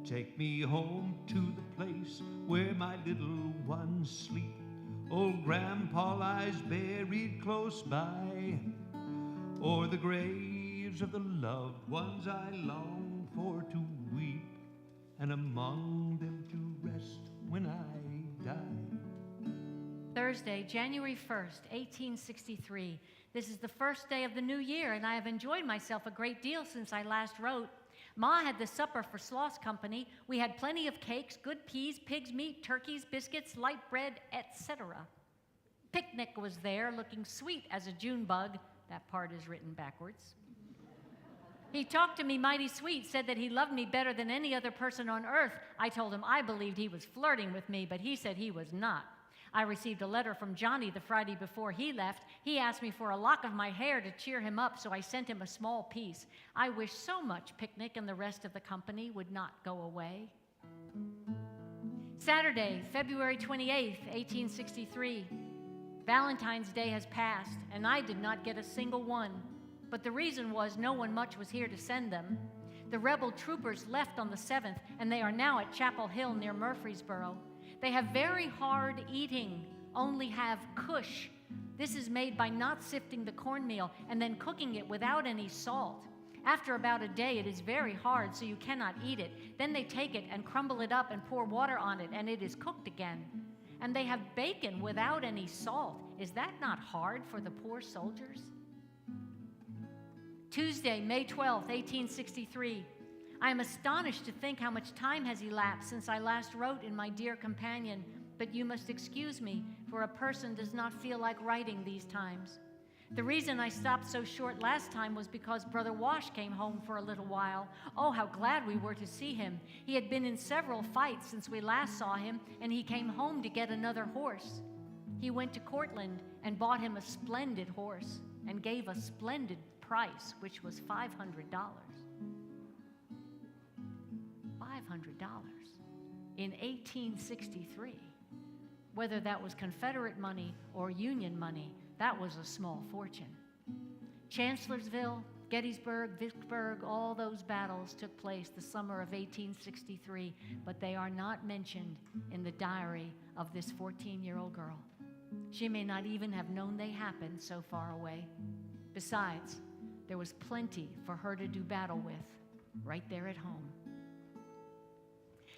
Take me home to the place where my little ones sleep, old Grandpa lies buried close by, or the graves of the loved ones I long for to weep, and among them to rest when I die. Thursday, January 1st, 1863. This is the first day of the new year, and I have enjoyed myself a great deal since I last wrote. Ma had the supper for Sloss Company. We had plenty of cakes, good peas, pig's meat, turkeys, biscuits, light bread, etc. Picnic was there, looking sweet as a June bug. That part is written backwards. He talked to me mighty sweet, said that he loved me better than any other person on earth. I told him I believed he was flirting with me, but he said he was not. I received a letter from Johnny the Friday before he left. He asked me for a lock of my hair to cheer him up, so I sent him a small piece. I wish so much Picnic and the rest of the company would not go away. Saturday, February 28th, 1863. Valentine's Day has passed, and I did not get a single one. But the reason was no one much was here to send them. The rebel troopers left on the 7th, and they are now at Chapel Hill near Murfreesboro. They have very hard eating, only have kush. This is made by not sifting the cornmeal and then cooking it without any salt. After about a day, it is very hard, so you cannot eat it. Then they take it and crumble it up and pour water on it, and it is cooked again. And they have bacon without any salt. Is that not hard for the poor soldiers? Tuesday, May 12th, 1863. I am astonished to think how much time has elapsed since I last wrote in my dear companion, but you must excuse me, for a person does not feel like writing these times. The reason I stopped so short last time was because Brother Wash came home for a little while. Oh, how glad we were to see him. He had been in several fights since we last saw him, and he came home to get another horse. He went to Cortland and bought him a splendid horse and gave a splendid price, which was $500. $500 in 1863. Whether that was Confederate money or Union money, that was a small fortune. Chancellorsville, Gettysburg, Vicksburg, all those battles took place the summer of 1863, but they are not mentioned in the diary of this 14-year-old girl. She may not even have known they happened so far away. Besides, there was plenty for her to do battle with right there at home.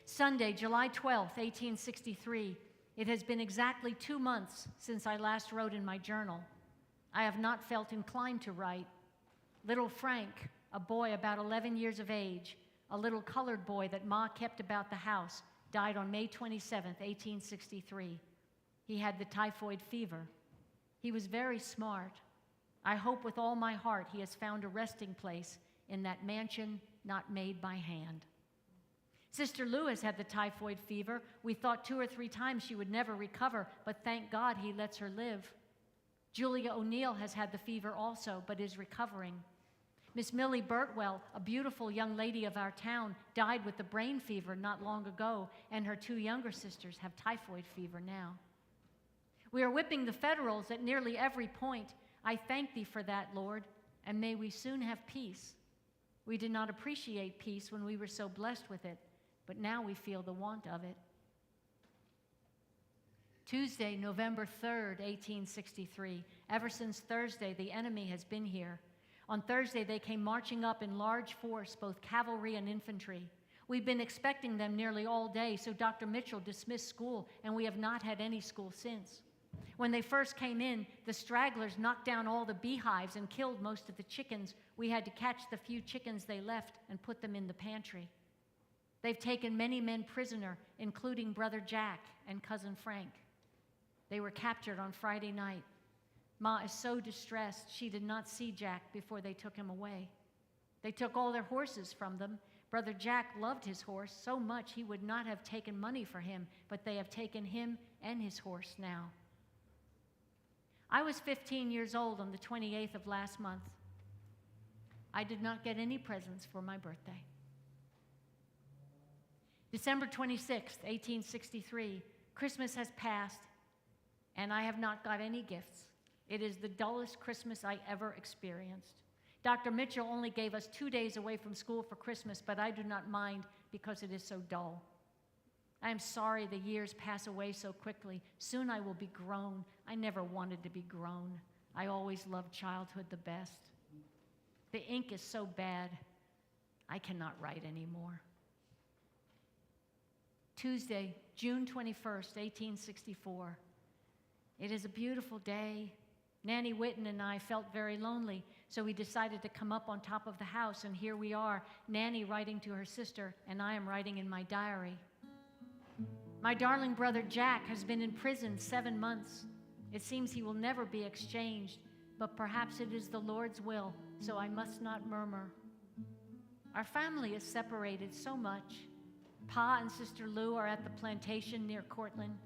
Sunday, July 12th, 1863. It has been exactly 2 months since I last wrote in my journal. I have not felt inclined to write. Little Frank, a boy about 11 years of age, a little colored boy that Ma kept about the house, died on May 27th, 1863. He had the typhoid fever. He was very smart. I hope with all my heart he has found a resting place in that mansion not made by hand. Sister Lou has had the typhoid fever. We thought 2 or 3 times she would never recover, but thank God he lets her live. Julia O'Neill has had the fever also, but is recovering. Miss Millie Birtwell, a beautiful young lady of our town, died with the brain fever not long ago, and her 2 younger sisters have typhoid fever now. We are whipping the Federals at nearly every point. I thank thee for that, Lord, and may we soon have peace. We did not appreciate peace when we were so blessed with it, but now we feel the want of it. Tuesday, November 3rd, 1863. Ever since Thursday, the enemy has been here. On Thursday, they came marching up in large force, both cavalry and infantry. We've been expecting them nearly all day, so Dr. Mitchell dismissed school, and we have not had any school since. When they first came in, the stragglers knocked down all the beehives and killed most of the chickens. We had to catch the few chickens they left and put them in the pantry. They've taken many men prisoner, including Brother Jack and Cousin Frank. They were captured on Friday night. Ma is so distressed she did not see Jack before they took him away. They took all their horses from them. Brother Jack loved his horse so much he would not have taken money for him, but they have taken him and his horse now. I was 15 years old on the 28th of last month. I did not get any presents for my birthday. December 26th, 1863, Christmas has passed, and I have not got any gifts. It is the dullest Christmas I ever experienced. Dr. Mitchell only gave us 2 days away from school for Christmas, but I do not mind because it is so dull. I am sorry the years pass away so quickly. Soon I will be grown. I never wanted to be grown. I always loved childhood the best. The ink is so bad, I cannot write anymore. Tuesday, June 21st, 1864. It is a beautiful day. Nanny Whitten and I felt very lonely, so we decided to come up on top of the house, and here we are, Nanny writing to her sister, and I am writing in my diary. My darling brother Jack has been in prison 7 months. It seems he will never be exchanged, but perhaps it is the Lord's will, so I must not murmur. Our family is separated so much. Pa and Sister Lou are at the plantation near Cortland.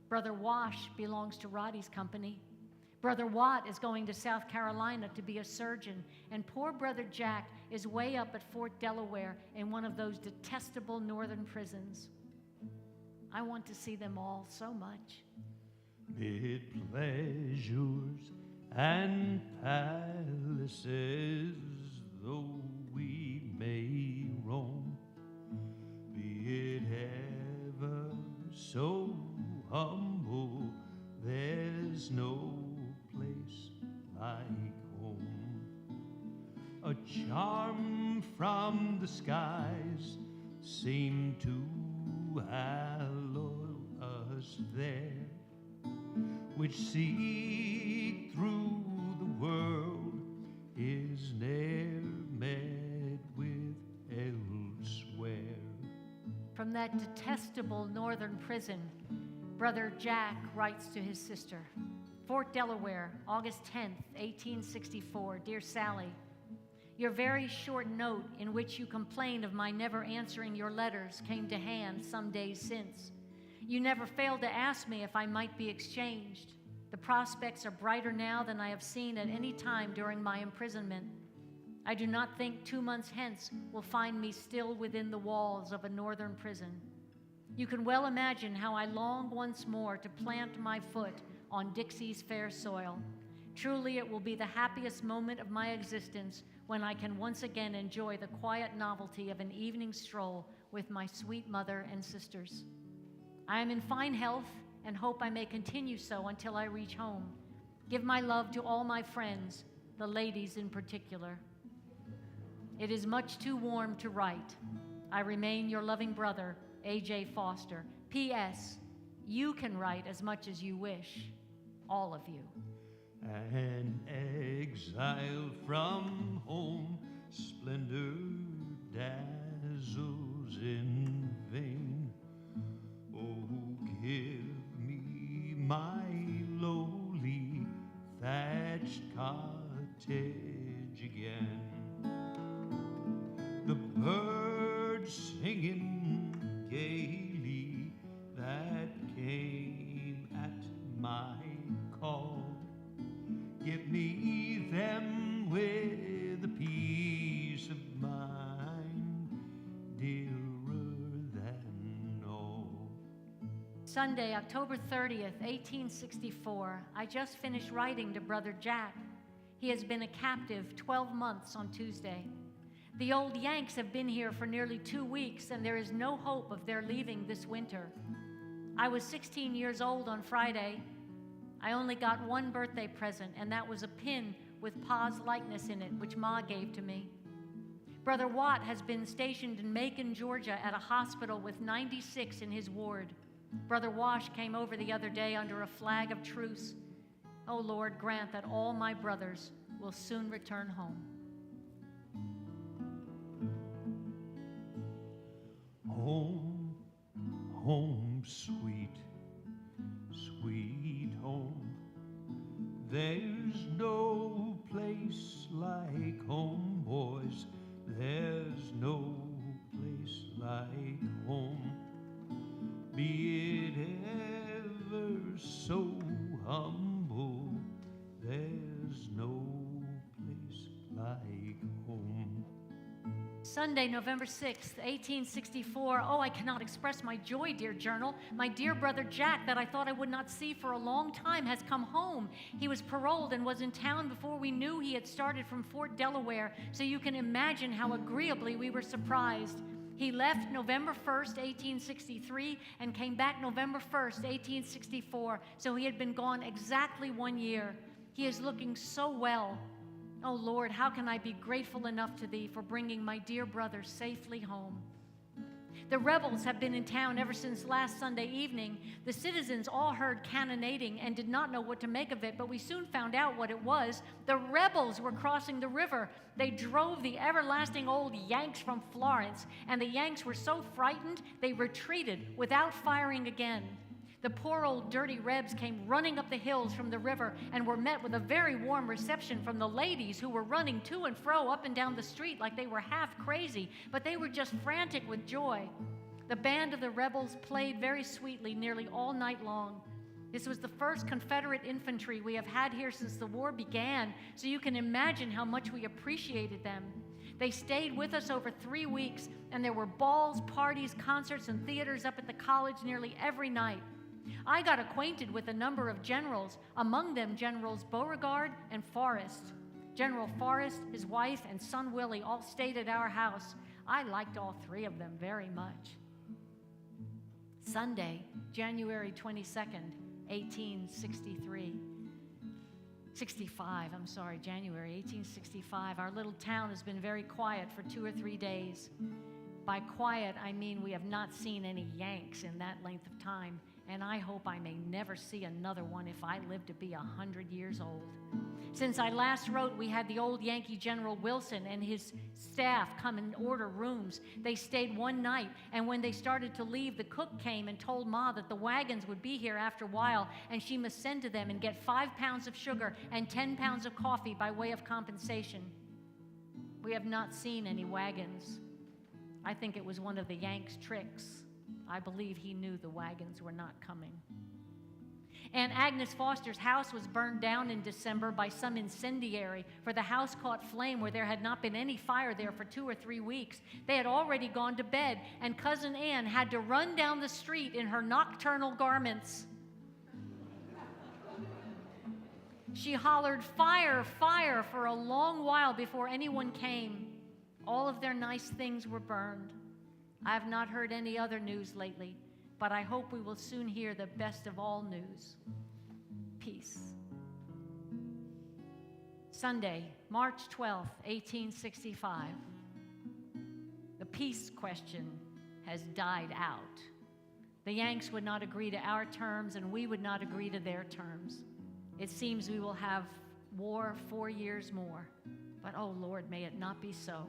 Brother Wash belongs to Roddy's company. Brother Watt is going to South Carolina to be a surgeon, and poor Brother Jack is way up at Fort Delaware in one of those detestable northern prisons. I want to see them all so much. 'mid pleasures and palaces, though we may roam, be it ever so humble, there's no place like home. A charm from the skies seemed to hallow us there, which seek through the world is ne'er met with elsewhere. From that detestable northern prison, Brother Jack writes to his sister. Fort Delaware, August 10th, 1864. Dear Sally, your very short note in which you complained of my never answering your letters came to hand some days since. You never failed to ask me if I might be exchanged. The prospects are brighter now than I have seen at any time during my imprisonment. I do not think 2 months hence will find me still within the walls of a northern prison. You can well imagine how I long once more to plant my foot on Dixie's fair soil. Truly, it will be the happiest moment of my existence when I can once again enjoy the quiet novelty of an evening stroll with my sweet mother and sisters. I am in fine health and hope I may continue so until I reach home. Give my love to all my friends, the ladies in particular. It is much too warm to write. I remain your loving brother, A.J. Foster. P.S. You can write as much as you wish, all of you. An exile from home, splendor dazzles in vain. Oh, give me my lowly thatched cottage again. The birds singing gaily that came at my call. Give me them with a peace of mind, dearer than all. Sunday, October 30th, 1864. I just finished writing to Brother Jack. He has been a captive 12 months on Tuesday. The old Yanks have been here for nearly 2 weeks, and there is no hope of their leaving this winter. I was 16 years old on Friday. I only got one birthday present, and that was a pin with Pa's likeness in it, which Ma gave to me. Brother Watt has been stationed in Macon, Georgia, at a hospital with 96 in his ward. Brother Wash came over the other day under a flag of truce. Oh, Lord, grant that all my brothers will soon return home. Home, home, sweet, sweet home. There's no place like home, boys. There's no place like home. Be it ever so humble, there's no place like home. Sunday, November 6th, 1864. Oh, I cannot express my joy, dear journal. My dear brother Jack, that I thought I would not see for a long time, has come home. He was paroled and was in town before we knew he had started from Fort Delaware, so you can imagine how agreeably we were surprised. He left November 1st, 1863, and came back November 1st, 1864, so he had been gone exactly 1 year. He is looking so well. Oh, Lord, how can I be grateful enough to Thee for bringing my dear brother safely home? The rebels have been in town ever since last Sunday evening. The citizens all heard cannonading and did not know what to make of it, but we soon found out what it was. The rebels were crossing the river. They drove the everlasting old Yanks from Florence, and the Yanks were so frightened they retreated without firing again. The poor old dirty Rebs came running up the hills from the river and were met with a very warm reception from the ladies, who were running to and fro up and down the street like they were half crazy, but they were just frantic with joy. The band of the rebels played very sweetly nearly all night long. This was the first Confederate infantry we have had here since the war began, so you can imagine how much we appreciated them. They stayed with us over 3 weeks, and there were balls, parties, concerts, and theaters up at the college nearly every night. I got acquainted with a number of generals, among them Generals Beauregard and Forrest. General Forrest, his wife, and son Willie all stayed at our house. I liked all three of them very much. Sunday, January 22nd, January 1865. Our little town has been very quiet for 2 or 3 days. By quiet, I mean we have not seen any Yanks in that length of time, and I hope I may never see another one if I live to be 100 years old. Since I last wrote, we had the old Yankee General Wilson and his staff come and order rooms. They stayed one night, and when they started to leave, the cook came and told Ma that the wagons would be here after a while, and she must send to them and get 5 pounds of sugar and 10 pounds of coffee by way of compensation. We have not seen any wagons. I think it was one of the Yanks' tricks. I believe he knew the wagons were not coming. Aunt Agnes Foster's house was burned down in December by some incendiary, for the house caught flame where there had not been any fire there for 2 or 3 weeks. They had already gone to bed, and Cousin Ann had to run down the street in her nocturnal garments. She hollered, "Fire, fire," for a long while before anyone came. All of their nice things were burned. I have not heard any other news lately, but I hope we will soon hear the best of all news. Peace. Sunday, March 12th, 1865. The peace question has died out. The Yanks would not agree to our terms, and we would not agree to their terms. It seems we will have war 4 years more, but oh Lord, may it not be so.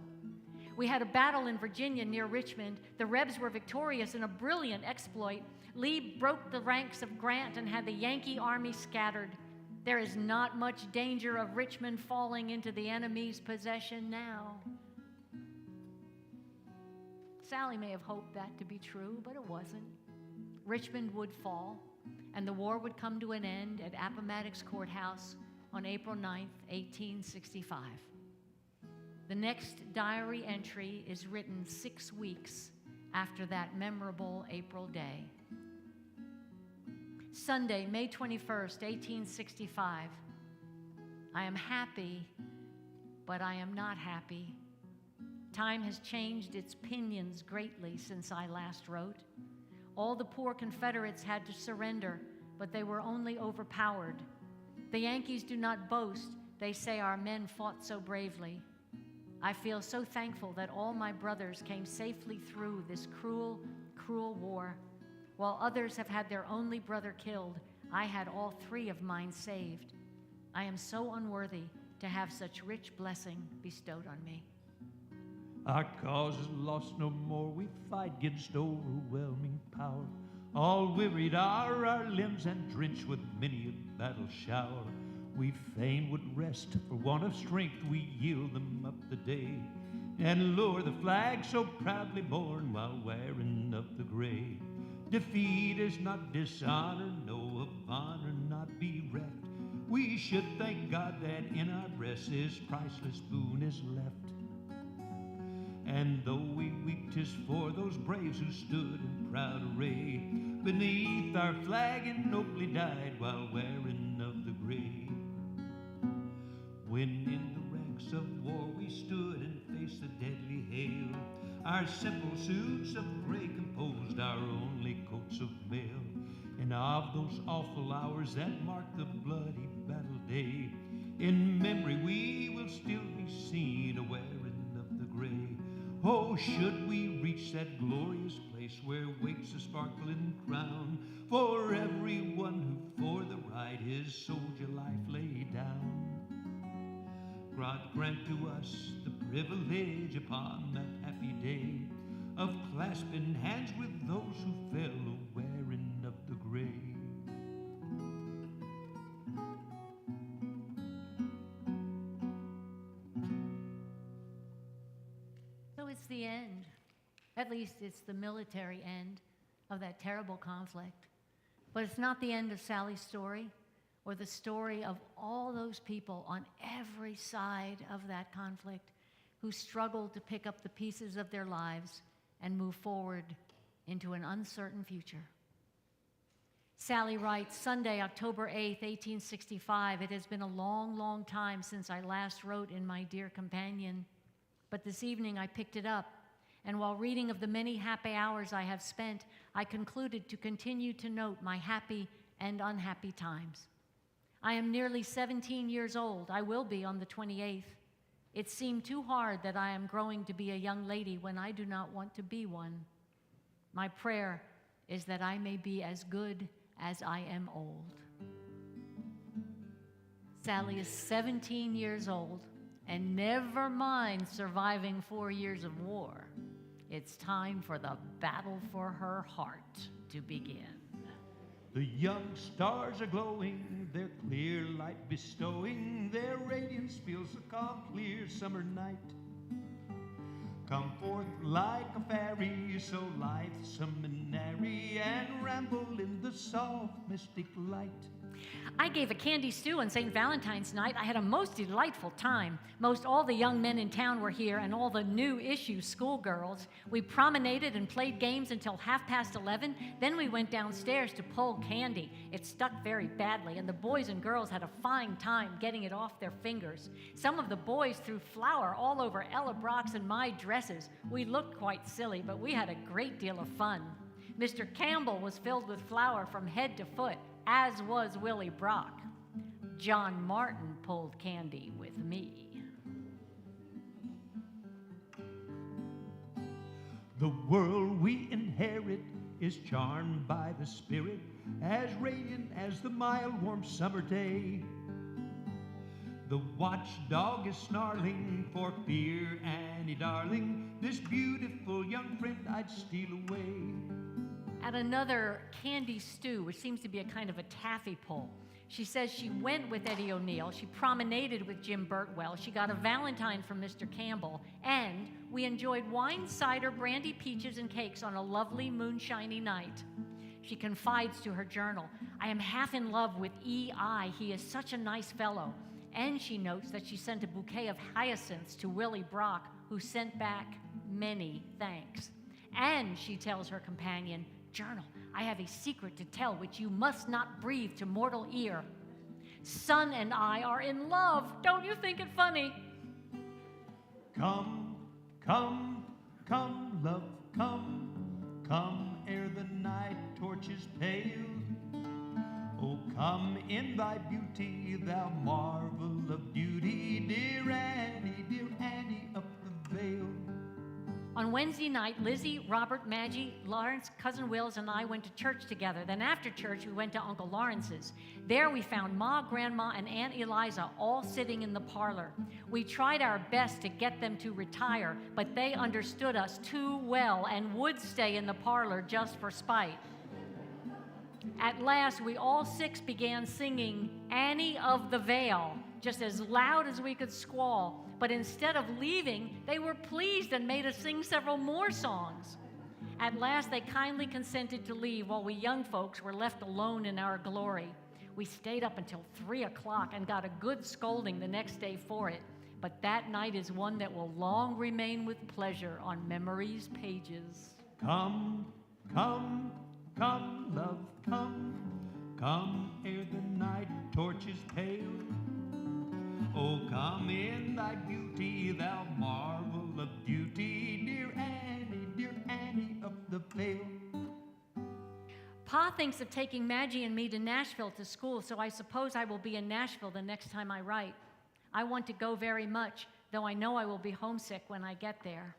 We had a battle in Virginia near Richmond. The Rebs were victorious in a brilliant exploit. Lee broke the ranks of Grant and had the Yankee army scattered. There is not much danger of Richmond falling into the enemy's possession now. Sally may have hoped that to be true, but it wasn't. Richmond would fall, and the war would come to an end at Appomattox Courthouse on April 9th, 1865. The next diary entry is written 6 weeks after that memorable April day. Sunday, May 21st, 1865. I am happy, but I am not happy. Time has changed its pinions greatly since I last wrote. All the poor Confederates had to surrender, but they were only overpowered. The Yankees do not boast. They say our men fought so bravely. I feel so thankful that all my brothers came safely through this cruel, cruel war. While others have had their only brother killed, I had all 3 of mine saved. I am so unworthy to have such rich blessing bestowed on me. Our cause is lost no more. We fight against overwhelming power. All wearied are our limbs and drenched with many a battle shower. We fain would rest, for want of strength we yield them up the day, and lower the flag so proudly borne while wearing of the gray. Defeat is not dishonor, no of honor not bereft. We should thank God that in our breasts His priceless boon is left. And though we weep, 'tis for those braves who stood in proud array beneath our flag and nobly died while wearing of the gray. When in the ranks of war we stood and faced the deadly hail, our simple suits of gray composed our only coats of mail. And of those awful hours that marked the bloody battle day, in memory we will still be seen a-wearing of the gray. Oh, should we reach that glorious place where waits a sparkling crown for everyone who for the right his soldier life laid down. God grant to us the privilege upon that happy day of clasping hands with those who fell a-wearing of the gray. So it's the end. At least it's the military end of that terrible conflict. But it's not the end of Sally's story, or the story of all those people on every side of that conflict who struggled to pick up the pieces of their lives and move forward into an uncertain future. Sally writes, Sunday, October 8th, 1865. It has been a long, long time since I last wrote in my dear companion, but this evening I picked it up, and while reading of the many happy hours I have spent, I concluded to continue to note my happy and unhappy times. I am nearly 17 years old. I will be on the 28th. It seemed too hard that I am growing to be a young lady when I do not want to be one. My prayer is that I may be as good as I am old. Sally is 17 years old, and never mind surviving 4 years of war. It's time for the battle for her heart to begin. The young stars are glowing, their clear light bestowing, their radiance fills the calm, clear summer night. Come forth like a fairy, so lithesome and airy, and ramble in the soft mystic light. I gave a candy stew on St. Valentine's night. I had a most delightful time. Most all the young men in town were here, and all the new-issue schoolgirls. We promenaded and played games until 11:30. Then we went downstairs to pull candy. It stuck very badly, and the boys and girls had a fine time getting it off their fingers. Some of the boys threw flour all over Ella Brock's and my dresses. We looked quite silly, but we had a great deal of fun. Mr. Campbell was filled with flour from head to foot, as was Willie Brock. John Martin pulled candy with me. The world we inherit is charmed by the spirit, as radiant as the mild, warm summer day. The watchdog is snarling for fear, Annie darling, this beautiful young friend I'd steal away. At another candy stew, which seems to be a kind of a taffy pull, she says she went with Eddie O'Neill, she promenaded with Jim Burtwell, she got a Valentine from Mr. Campbell, and we enjoyed wine, cider, brandy, peaches, and cakes on a lovely moonshiny night. She confides to her journal, I am half in love with E.I. He is such a nice fellow. And she notes that she sent a bouquet of hyacinths to Willie Brock, who sent back many thanks. And she tells her companion, Journal, I have a secret to tell which you must not breathe to mortal ear. Son and I are in love. Don't you think it funny? Come, come, come, love, come, come ere the night torches pale. Oh, come in thy beauty, thou marvel of beauty, dear Annie of the Vale. On Wednesday night, Lizzie, Robert, Maggie, Lawrence, Cousin Wills, and I went to church together. Then after church, we went to Uncle Lawrence's. There we found Ma, Grandma, and Aunt Eliza all sitting in the parlor. We tried our best to get them to retire, but they understood us too well and would stay in the parlor just for spite. At last, we all six began singing Annie of the Vale, just as loud as we could squall. But instead of leaving, they were pleased and made us sing several more songs. At last, they kindly consented to leave while we young folks were left alone in our glory. We stayed up until 3 o'clock and got a good scolding the next day for it. But that night is one that will long remain with pleasure on memory's pages. Come, come, come, love, come, come ere the night torches pale. Oh, come in thy beauty, thou marvel of beauty, dear Annie of the Vale. Pa thinks of taking Maggie and me to Nashville to school, so I suppose I will be in Nashville the next time I write. I want to go very much, though I know I will be homesick when I get there.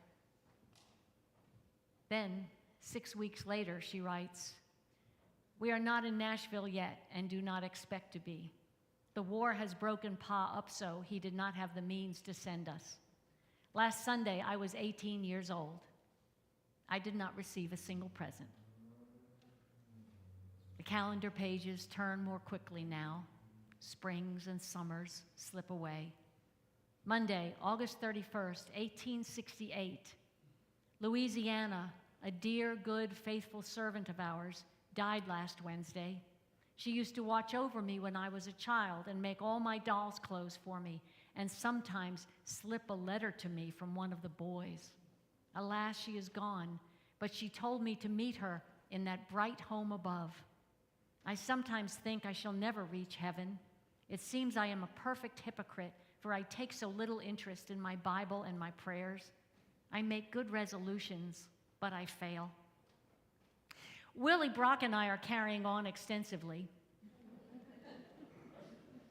Then, 6 weeks later, she writes, we are not in Nashville yet and do not expect to be. The war has broken Pa up so he did not have the means to send us. Last Sunday, I was 18 years old. I did not receive a single present. The calendar pages turn more quickly now. Springs and summers slip away. Monday, August 31st, 1868. Louisiana, a dear, good, faithful servant of ours, died last Wednesday. She used to watch over me when I was a child and make all my doll's clothes for me, and sometimes slip a letter to me from one of the boys. Alas, she is gone, but she told me to meet her in that bright home above. I sometimes think I shall never reach heaven. It seems I am a perfect hypocrite, for I take so little interest in my Bible and my prayers. I make good resolutions, but I fail. Willie Brock and I are carrying on extensively.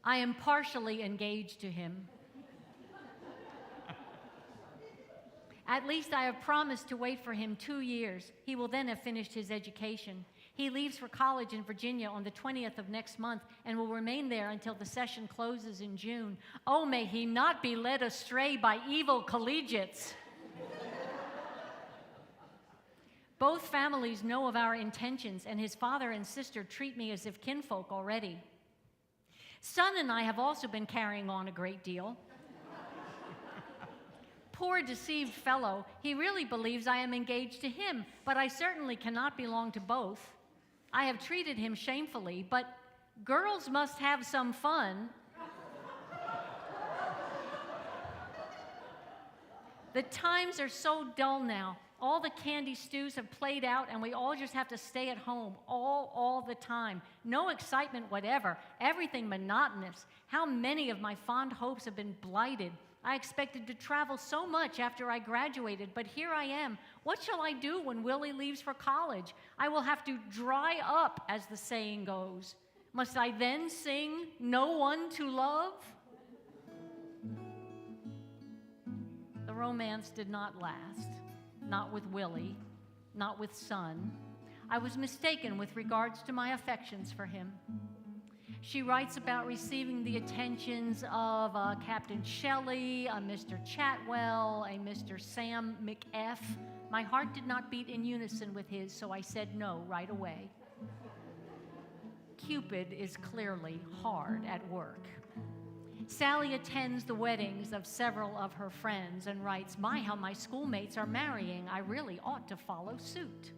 I am partially engaged to him. At least I have promised to wait for him 2 years. He will then have finished his education. He leaves for college in Virginia on the 20th of next month and will remain there until the session closes in June. Oh, may he not be led astray by evil collegiates. Both families know of our intentions, and his father and sister treat me as if kinfolk already. Son and I have also been carrying on a great deal. Poor deceived fellow, he really believes I am engaged to him, but I certainly cannot belong to both. I have treated him shamefully, but girls must have some fun. The times are so dull now. All the candy stews have played out, and we all just have to stay at home all the time. No excitement whatever, everything monotonous. How many of my fond hopes have been blighted. I expected to travel so much after I graduated, but here I am. What shall I do when Willie leaves for college? I will have to dry up, as the saying goes. Must I then sing "No One to Love"? The romance did not last. Not with Willie, not with Son. I was mistaken with regards to my affections for him. She writes about receiving the attentions of Captain Shelley, a Mr. Chatwell, a Mr. Sam McF. My heart did not beat in unison with his, so I said no right away. Cupid is clearly hard at work. Sally attends the weddings of several of her friends and writes, "My, how my schoolmates are marrying. I really ought to follow suit."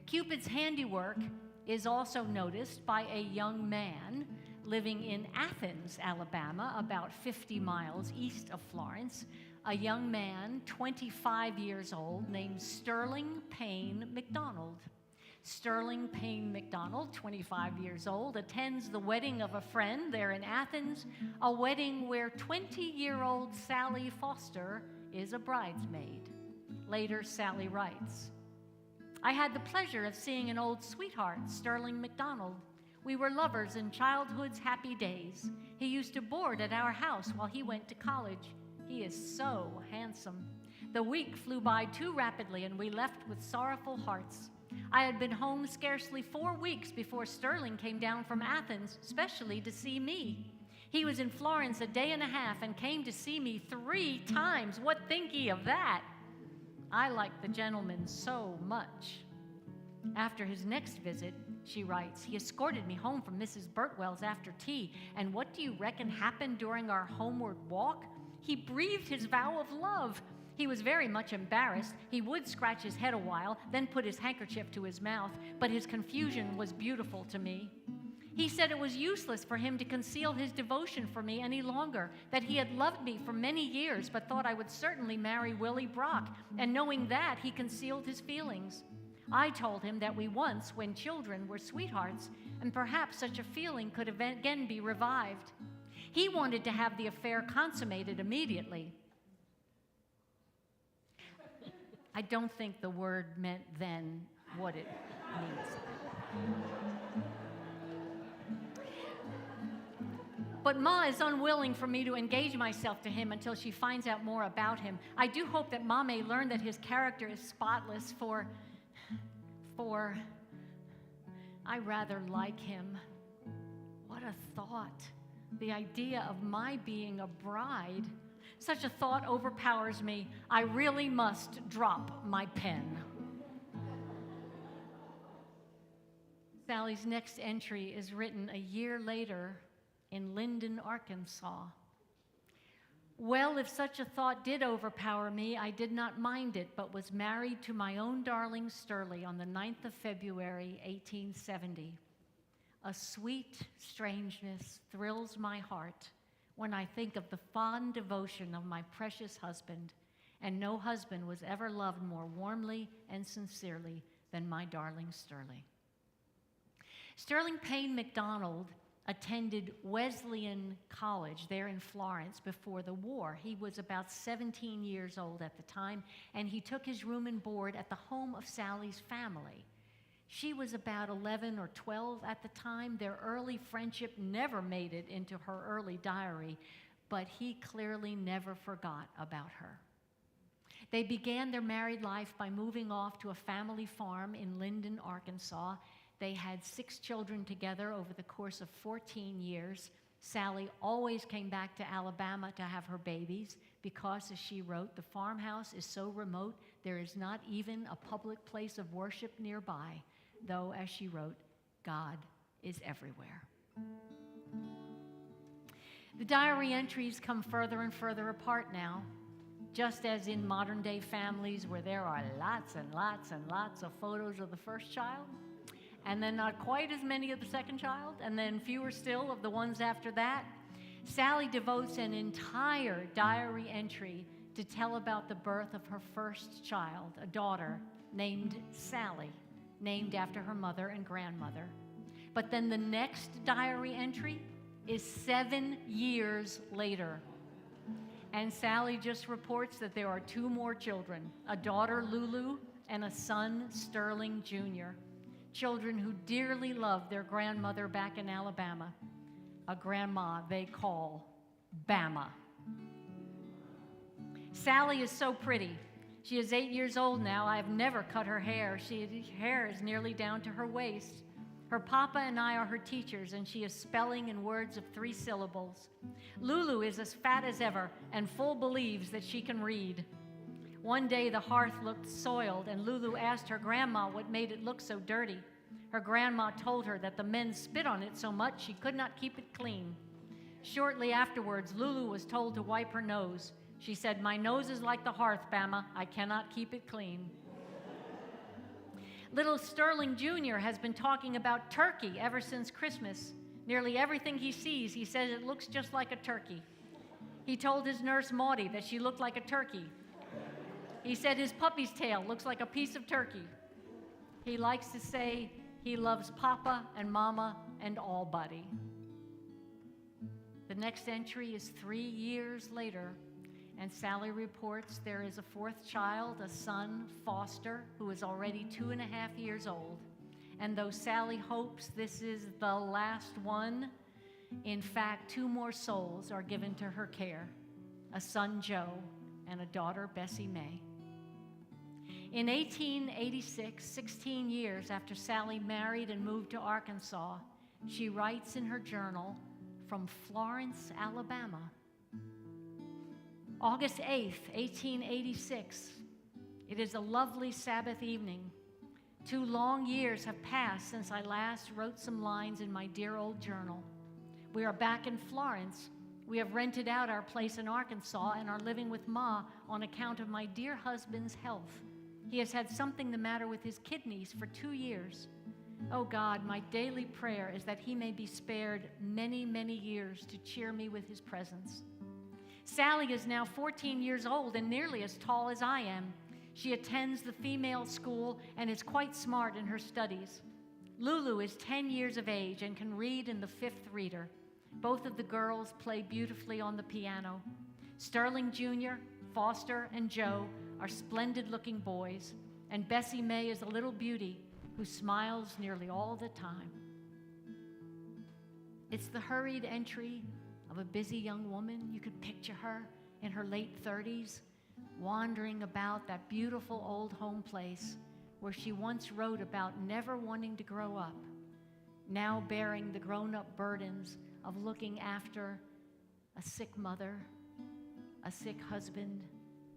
Cupid's handiwork is also noticed by a young man living in Athens, Alabama, about 50 miles east of Florence, a young man, 25 years old, named Sterling Payne McDonald. Sterling Payne McDonald, 25 years old, attends the wedding of a friend there in Athens, a wedding where 20-year-old Sally Foster is a bridesmaid. Later, Sally writes, "I had the pleasure of seeing an old sweetheart, Sterling McDonald. We were lovers in childhood's happy days. He used to board at our house while he went to college. He is so handsome. The week flew by too rapidly, and we left with sorrowful hearts. I had been home scarcely 4 weeks before Sterling came down from Athens, specially to see me. He was in Florence a day and a half and came to see me 3 times. What think ye of that? I liked the gentleman so much. After his next visit," she writes, "he escorted me home from Mrs. Birtwell's after tea, and what do you reckon happened during our homeward walk? He breathed his vow of love. He was very much embarrassed. He would scratch his head a while, then put his handkerchief to his mouth, but his confusion was beautiful to me. He said it was useless for him to conceal his devotion for me any longer, that he had loved me for many years, but thought I would certainly marry Willie Brock, and knowing that, he concealed his feelings. I told him that we once, when children, were sweethearts, and perhaps such a feeling could again be revived. He wanted to have the affair consummated immediately." I don't think the word meant then what it means. But Ma is unwilling for me to engage myself to him until she finds out more about him. I do hope that Ma may learn that his character is spotless, for I rather like him. What a thought, the idea of my being a bride. Such a thought overpowers me. I really must drop my pen. Sally's next entry is written a year later in Linden, Arkansas. "Well, if such a thought did overpower me, I did not mind it, but was married to my own darling Sterling on the 9th of February, 1870. A sweet strangeness thrills my heart when I think of the fond devotion of my precious husband, and no husband was ever loved more warmly and sincerely than my darling Sterling." Sterling Payne MacDonald attended Wesleyan College there in Florence before the war. He was about 17 years old at the time, and he took his room and board at the home of Sally's family. She was about 11 or 12 at the time. Their early friendship never made it into her early diary, but he clearly never forgot about her. They began their married life by moving off to a family farm in Linden, Arkansas. They had 6 children together over the course of 14 years. Sally always came back to Alabama to have her babies because, as she wrote, the farmhouse is so remote there is not even a public place of worship nearby, though, as she wrote, God is everywhere. The diary entries come further and further apart now, just as in modern-day families where there are lots and lots and lots of photos of the first child, and then not quite as many of the second child, and then fewer still of the ones after that. Sally devotes an entire diary entry to tell about the birth of her first child, a daughter named Sally, named after her mother and grandmother. But then the next diary entry is 7 years later. And Sally just reports that there are 2 more children, a daughter, Lulu, and a son, Sterling Jr., children who dearly love their grandmother back in Alabama, a grandma they call Bama. Sally is so pretty. She is 8 years old now. I have never cut her hair. Her hair is nearly down to her waist. Her papa and I are her teachers, and she is spelling in words of 3 syllables. Lulu is as fat as ever and full believes that she can read. One day the hearth looked soiled, and Lulu asked her grandma what made it look so dirty. Her grandma told her that the men spit on it so much she could not keep it clean. Shortly afterwards, Lulu was told to wipe her nose. She said, "My nose is like the hearth, Bama. I cannot keep it clean." Little Sterling Jr. has been talking about turkey ever since Christmas. Nearly everything he sees, he says it looks just like a turkey. He told his nurse, Maudie, that she looked like a turkey. He said his puppy's tail looks like a piece of turkey. He likes to say he loves Papa and Mama and all buddy. The next entry is 3 years later, and Sally reports there is a 4th child, a son, Foster, who is already 2.5 years old. And though Sally hopes this is the last one, in fact, 2 more souls are given to her care, a son, Joe, and a daughter, Bessie May. In 1886, 16 years after Sally married and moved to Arkansas, she writes in her journal, from Florence, Alabama, August 8th, 1886. It is a lovely Sabbath evening. 2 long years have passed since I last wrote some lines in my dear old journal. We are back in Florence. We have rented out our place in Arkansas and are living with Ma on account of my dear husband's health. He has had something the matter with his kidneys for 2 years. Oh God, my daily prayer is that he may be spared many, many years to cheer me with his presence. Sally is now 14 years old and nearly as tall as I am. She attends the female school and is quite smart in her studies. Lulu is 10 years of age and can read in the 5th reader. Both of the girls play beautifully on the piano. Sterling Jr., Foster, and Joe are splendid-looking boys, and Bessie May is a little beauty who smiles nearly all the time. It's the hurried entry of a busy young woman. You could picture her in her late 30s, wandering about that beautiful old home place where she once wrote about never wanting to grow up, now bearing the grown-up burdens of looking after a sick mother, a sick husband,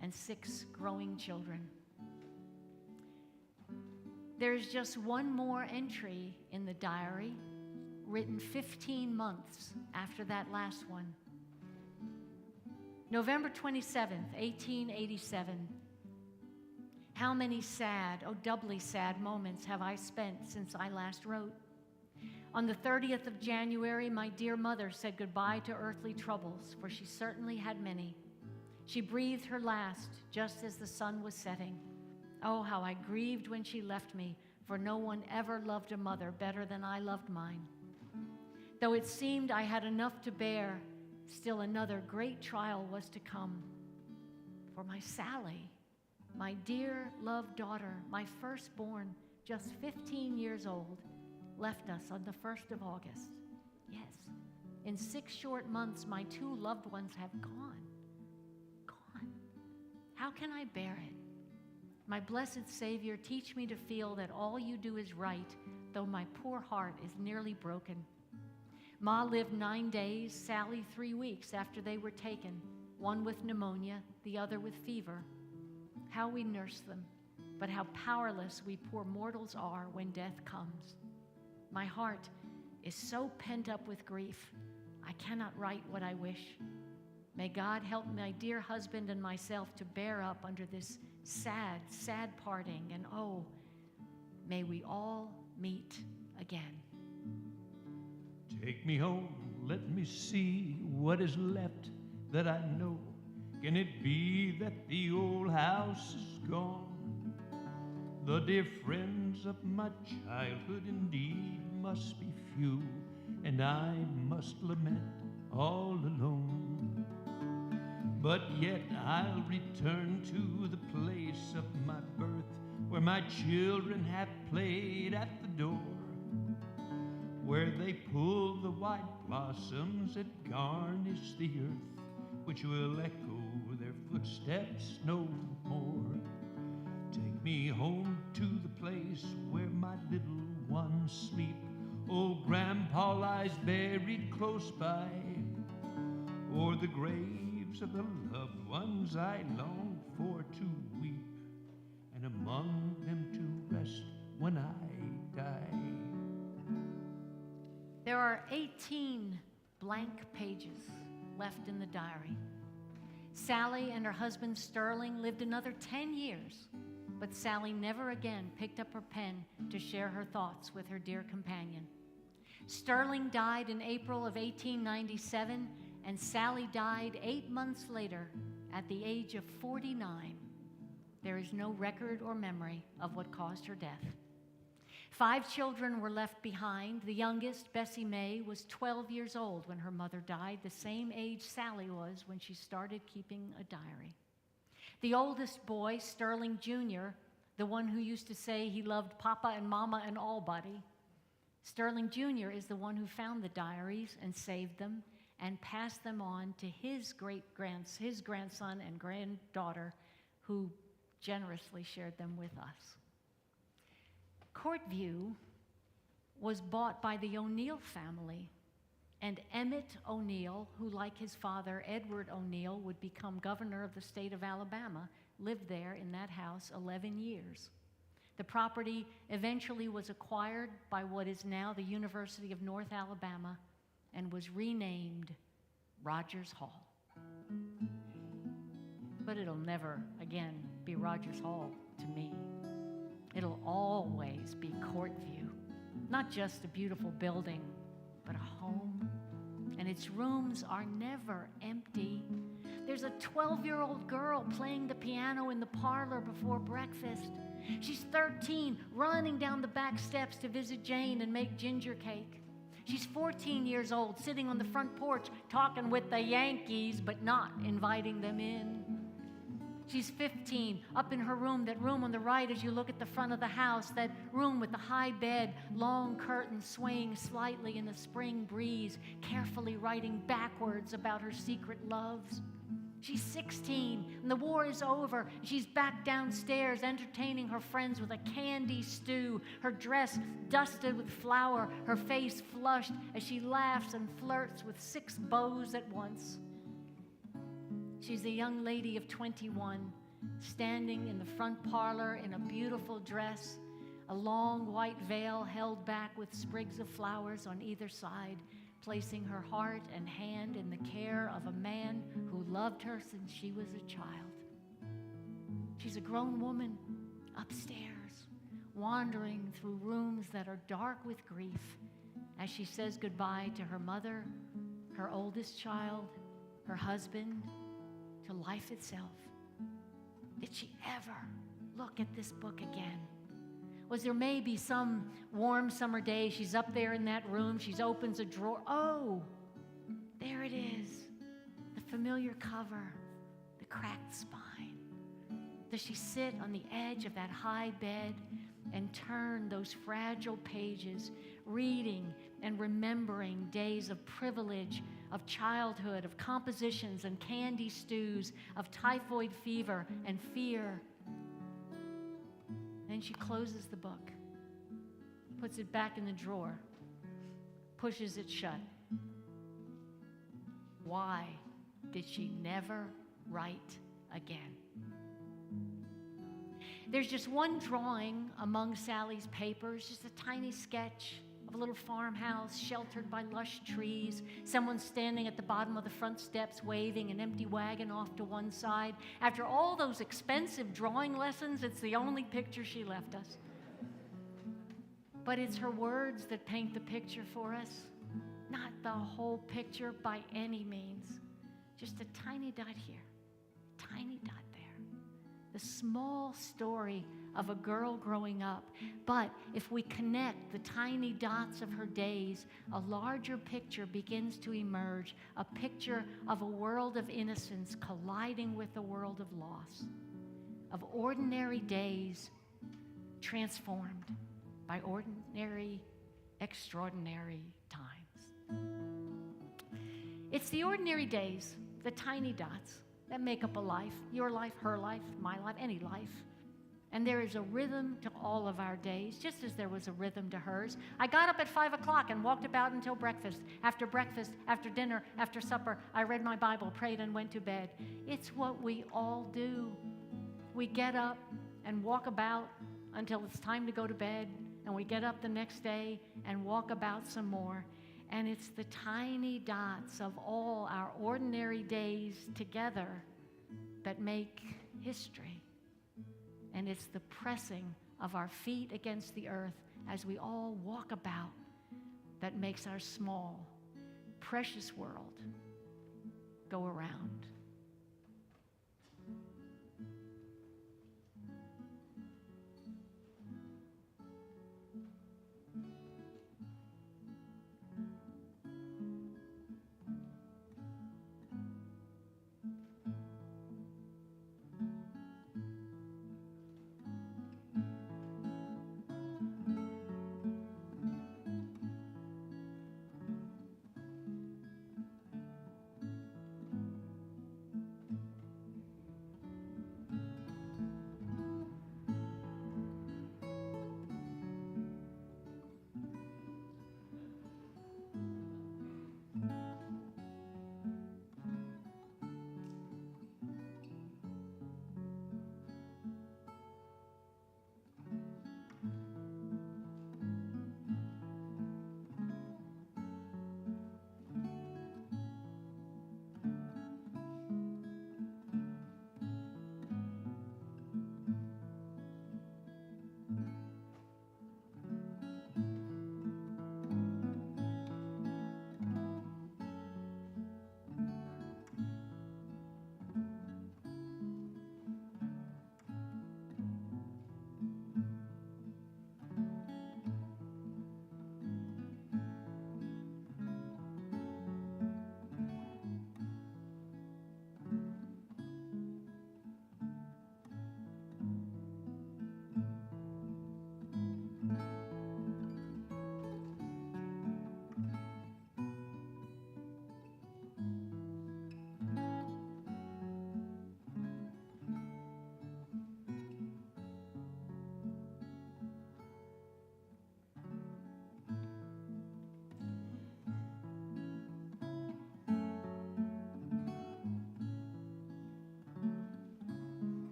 and 6 growing children. There's just one more entry in the diary, written 15 months after that last one. November 27th, 1887. How many sad, oh doubly sad moments have I spent since I last wrote? On the 30th of January, my dear mother said goodbye to earthly troubles, for she certainly had many. She breathed her last just as the sun was setting. Oh, how I grieved when she left me, for no one ever loved a mother better than I loved mine. Though it seemed I had enough to bear, still another great trial was to come. For my Sally, my dear loved daughter, my firstborn, just 15 years old, left us on the 1st of August. Yes, in 6 short months, my 2 loved ones have gone. Gone. How can I bear it? My blessed Savior, teach me to feel that all you do is right, though my poor heart is nearly broken. Ma lived 9 days, Sally 3 weeks after they were taken, one with pneumonia, the other with fever. How we nurse them, but how powerless we poor mortals are when death comes. My heart is so pent up with grief, I cannot write what I wish. May God help my dear husband and myself to bear up under this sad, sad parting, and oh, may we all meet again. Take me home, let me see what is left that I know. Can it be that the old house is gone? The dear friends of my childhood indeed must be few, and I must lament all alone. But yet I'll return to the place of my birth, where my children have played at the door, where they pull the white blossoms that garnish the earth, which will echo their footsteps no more. Take me home to the place where my little ones sleep. Old Grandpa lies buried close by, o'er the graves of the loved ones I long for to weep, and among them to rest when I die. There are 18 blank pages left in the diary. Sally and her husband Sterling lived another 10 years, but Sally never again picked up her pen to share her thoughts with her dear companion. Sterling died in April of 1897, and Sally died 8 months later at the age of 49. There is no record or memory of what caused her death. 5 children were left behind. The youngest, Bessie May, was 12 years old when her mother died, the same age Sally was when she started keeping a diary. The oldest boy, Sterling Jr., the one who used to say he loved Papa and Mama and all buddy, Sterling Jr. is the one who found the diaries and saved them and passed them on to his grandson and granddaughter, who generously shared them with us. Courtview was bought by the O'Neill family, and Emmett O'Neill, who, like his father, Edward O'Neill, would become governor of the state of Alabama, lived there in that house 11 years. The property eventually was acquired by what is now the University of North Alabama and was renamed Rogers Hall. But it'll never again be Rogers Hall to me. It'll always be Courtview, not just a beautiful building, but a home. And its rooms are never empty. There's a 12-year-old girl playing the piano in the parlor before breakfast. She's 13, running down the back steps to visit Jane and make ginger cake. She's 14 years old, sitting on the front porch, talking with the Yankees, but not inviting them in. She's 15, up in her room, that room on the right as you look at the front of the house, that room with the high bed, long curtains swaying slightly in the spring breeze, carefully writing backwards about her secret loves. She's 16, and the war is over. She's back downstairs entertaining her friends with a candy stew, her dress dusted with flour, her face flushed as she laughs and flirts with 6 beaux at once. She's a young lady of 21, standing in the front parlor in a beautiful dress, a long white veil held back with sprigs of flowers on either side, placing her heart and hand in the care of a man who loved her since she was a child. She's a grown woman upstairs, wandering through rooms that are dark with grief as she says goodbye to her mother, her oldest child, her husband, to life itself. Did she ever look at this book again? Was there maybe some warm summer day, she's up there in that room, she opens a drawer, oh, there it is, the familiar cover, the cracked spine. Does she sit on the edge of that high bed and turn those fragile pages, reading and remembering days of privilege, of childhood, of compositions and candy stews, of typhoid fever and fear? Then she closes the book, puts it back in the drawer, pushes it shut. Why did she never write again? There's just one drawing among Sally's papers, just a tiny sketch of a little farmhouse sheltered by lush trees, someone standing at the bottom of the front steps waving an empty wagon off to one side. After all those expensive drawing lessons, it's the only picture she left us. But it's her words that paint the picture for us, not the whole picture by any means. Just a tiny dot here, tiny dot there. The small story of a girl growing up. But if we connect the tiny dots of her days, a larger picture begins to emerge, a picture of a world of innocence colliding with a world of loss, of ordinary days transformed by ordinary, extraordinary times. It's the ordinary days, the tiny dots, that make up a life, your life, her life, my life, any life. And there is a rhythm to all of our days, just as there was a rhythm to hers. I got up at 5 o'clock and walked about until breakfast. After dinner, after supper, I read my Bible, prayed, and went to bed. It's what we all do. We get up and walk about until it's time to go to bed, and we get up the next day and walk about some more. And it's the tiny dots of all our ordinary days together that make history. And it's the pressing of our feet against the earth as we all walk about that makes our small, precious world go around.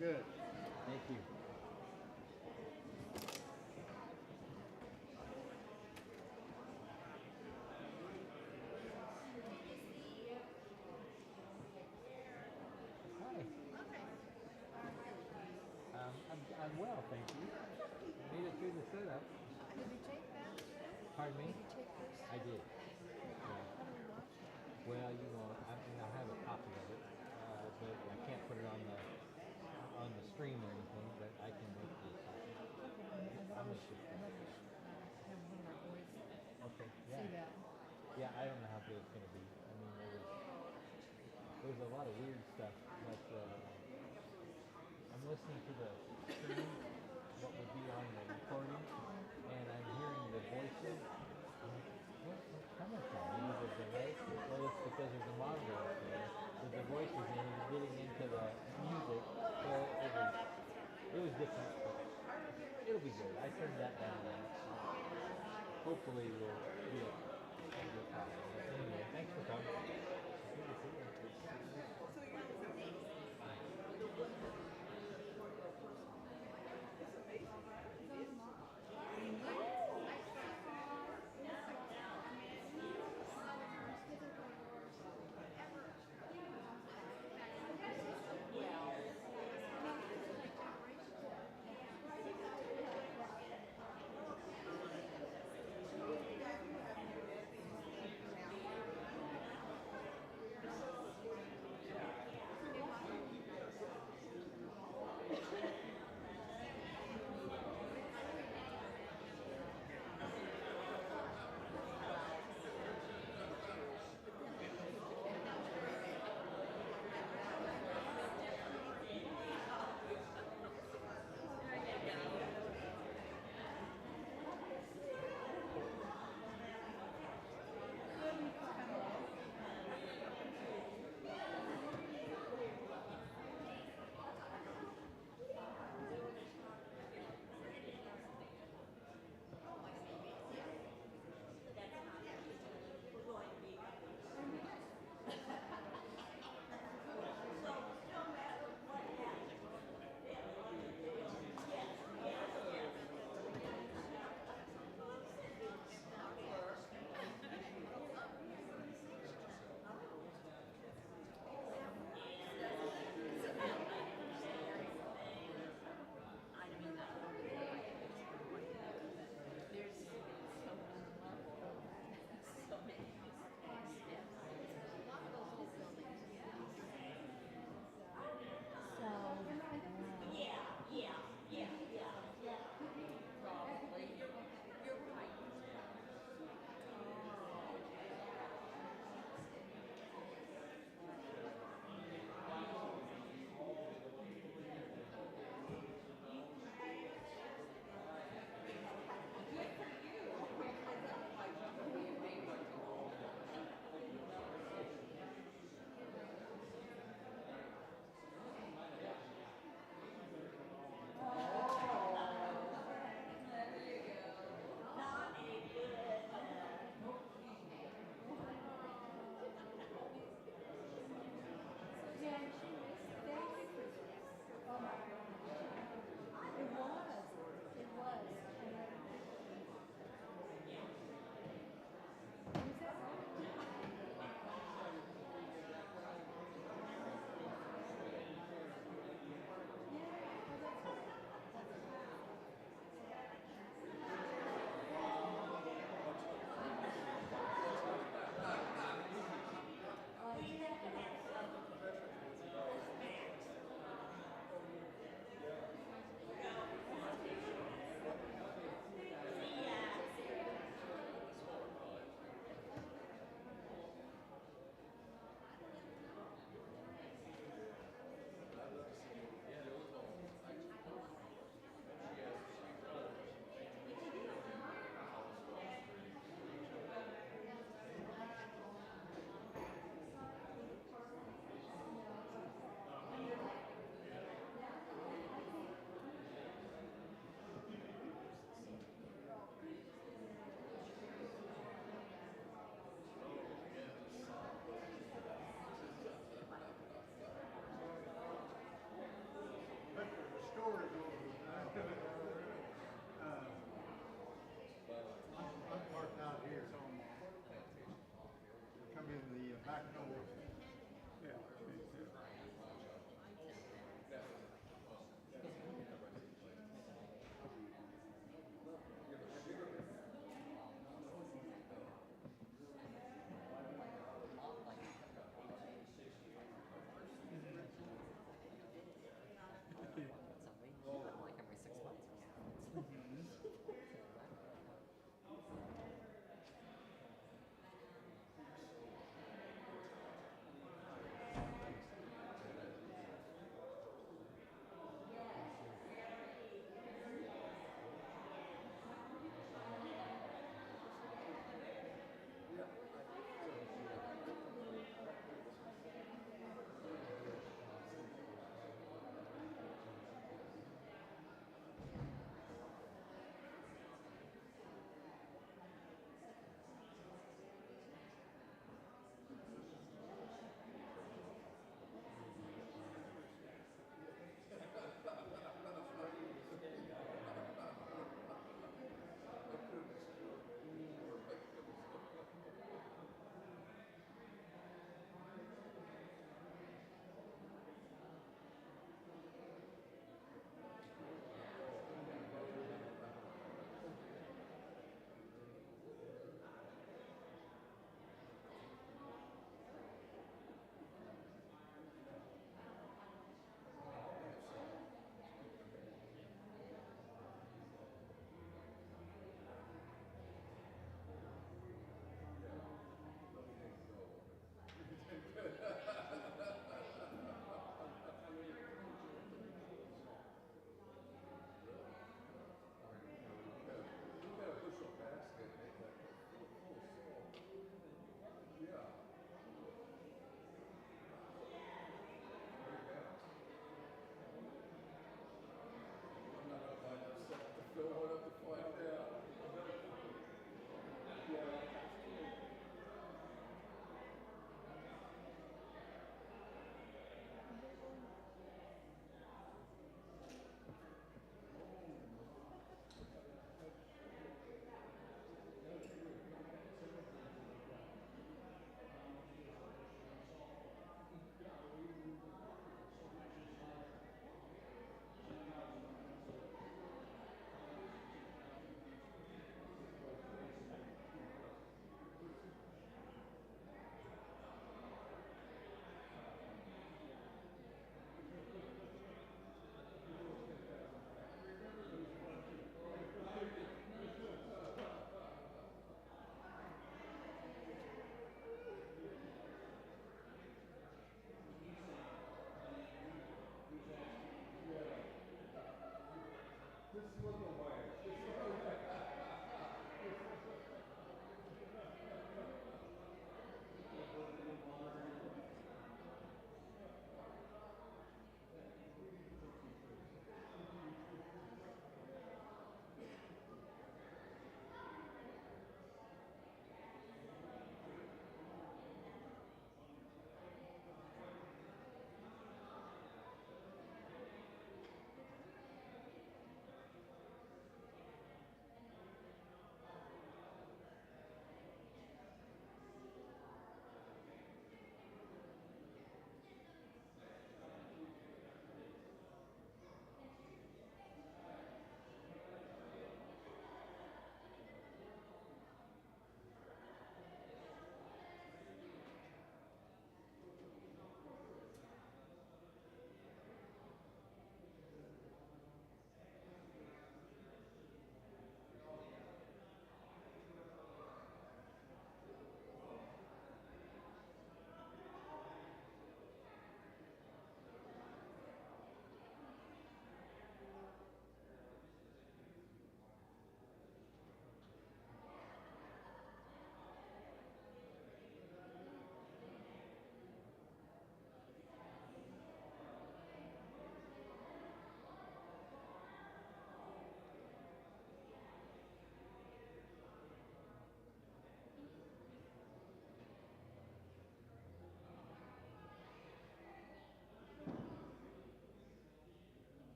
Good. Thank you. Hi. I'm well, thank you. Made it through the setup. Did you take that? Pardon me? Did you take this? I did. Yeah. How do we watch it? Well, you know, I mean, I have a copy of it, but I can't put it on the stream or anything. But I can make you a copy. I'll make you a I'd copy. like to have one of our boys Okay. see Yeah. that. Yeah. I don't know how good it's gonna be. I mean, there was a lot of weird stuff. Like I'm listening to the stream, what would be on the recording, and I'm hearing the voices. What's coming from? You know, the delay. Well, it's because there's a monitor up there with the voices and it's getting into the music. So it was different, but it'll be good. I turned that down. And hopefully we'll be a good problem. But anyway, thanks for coming.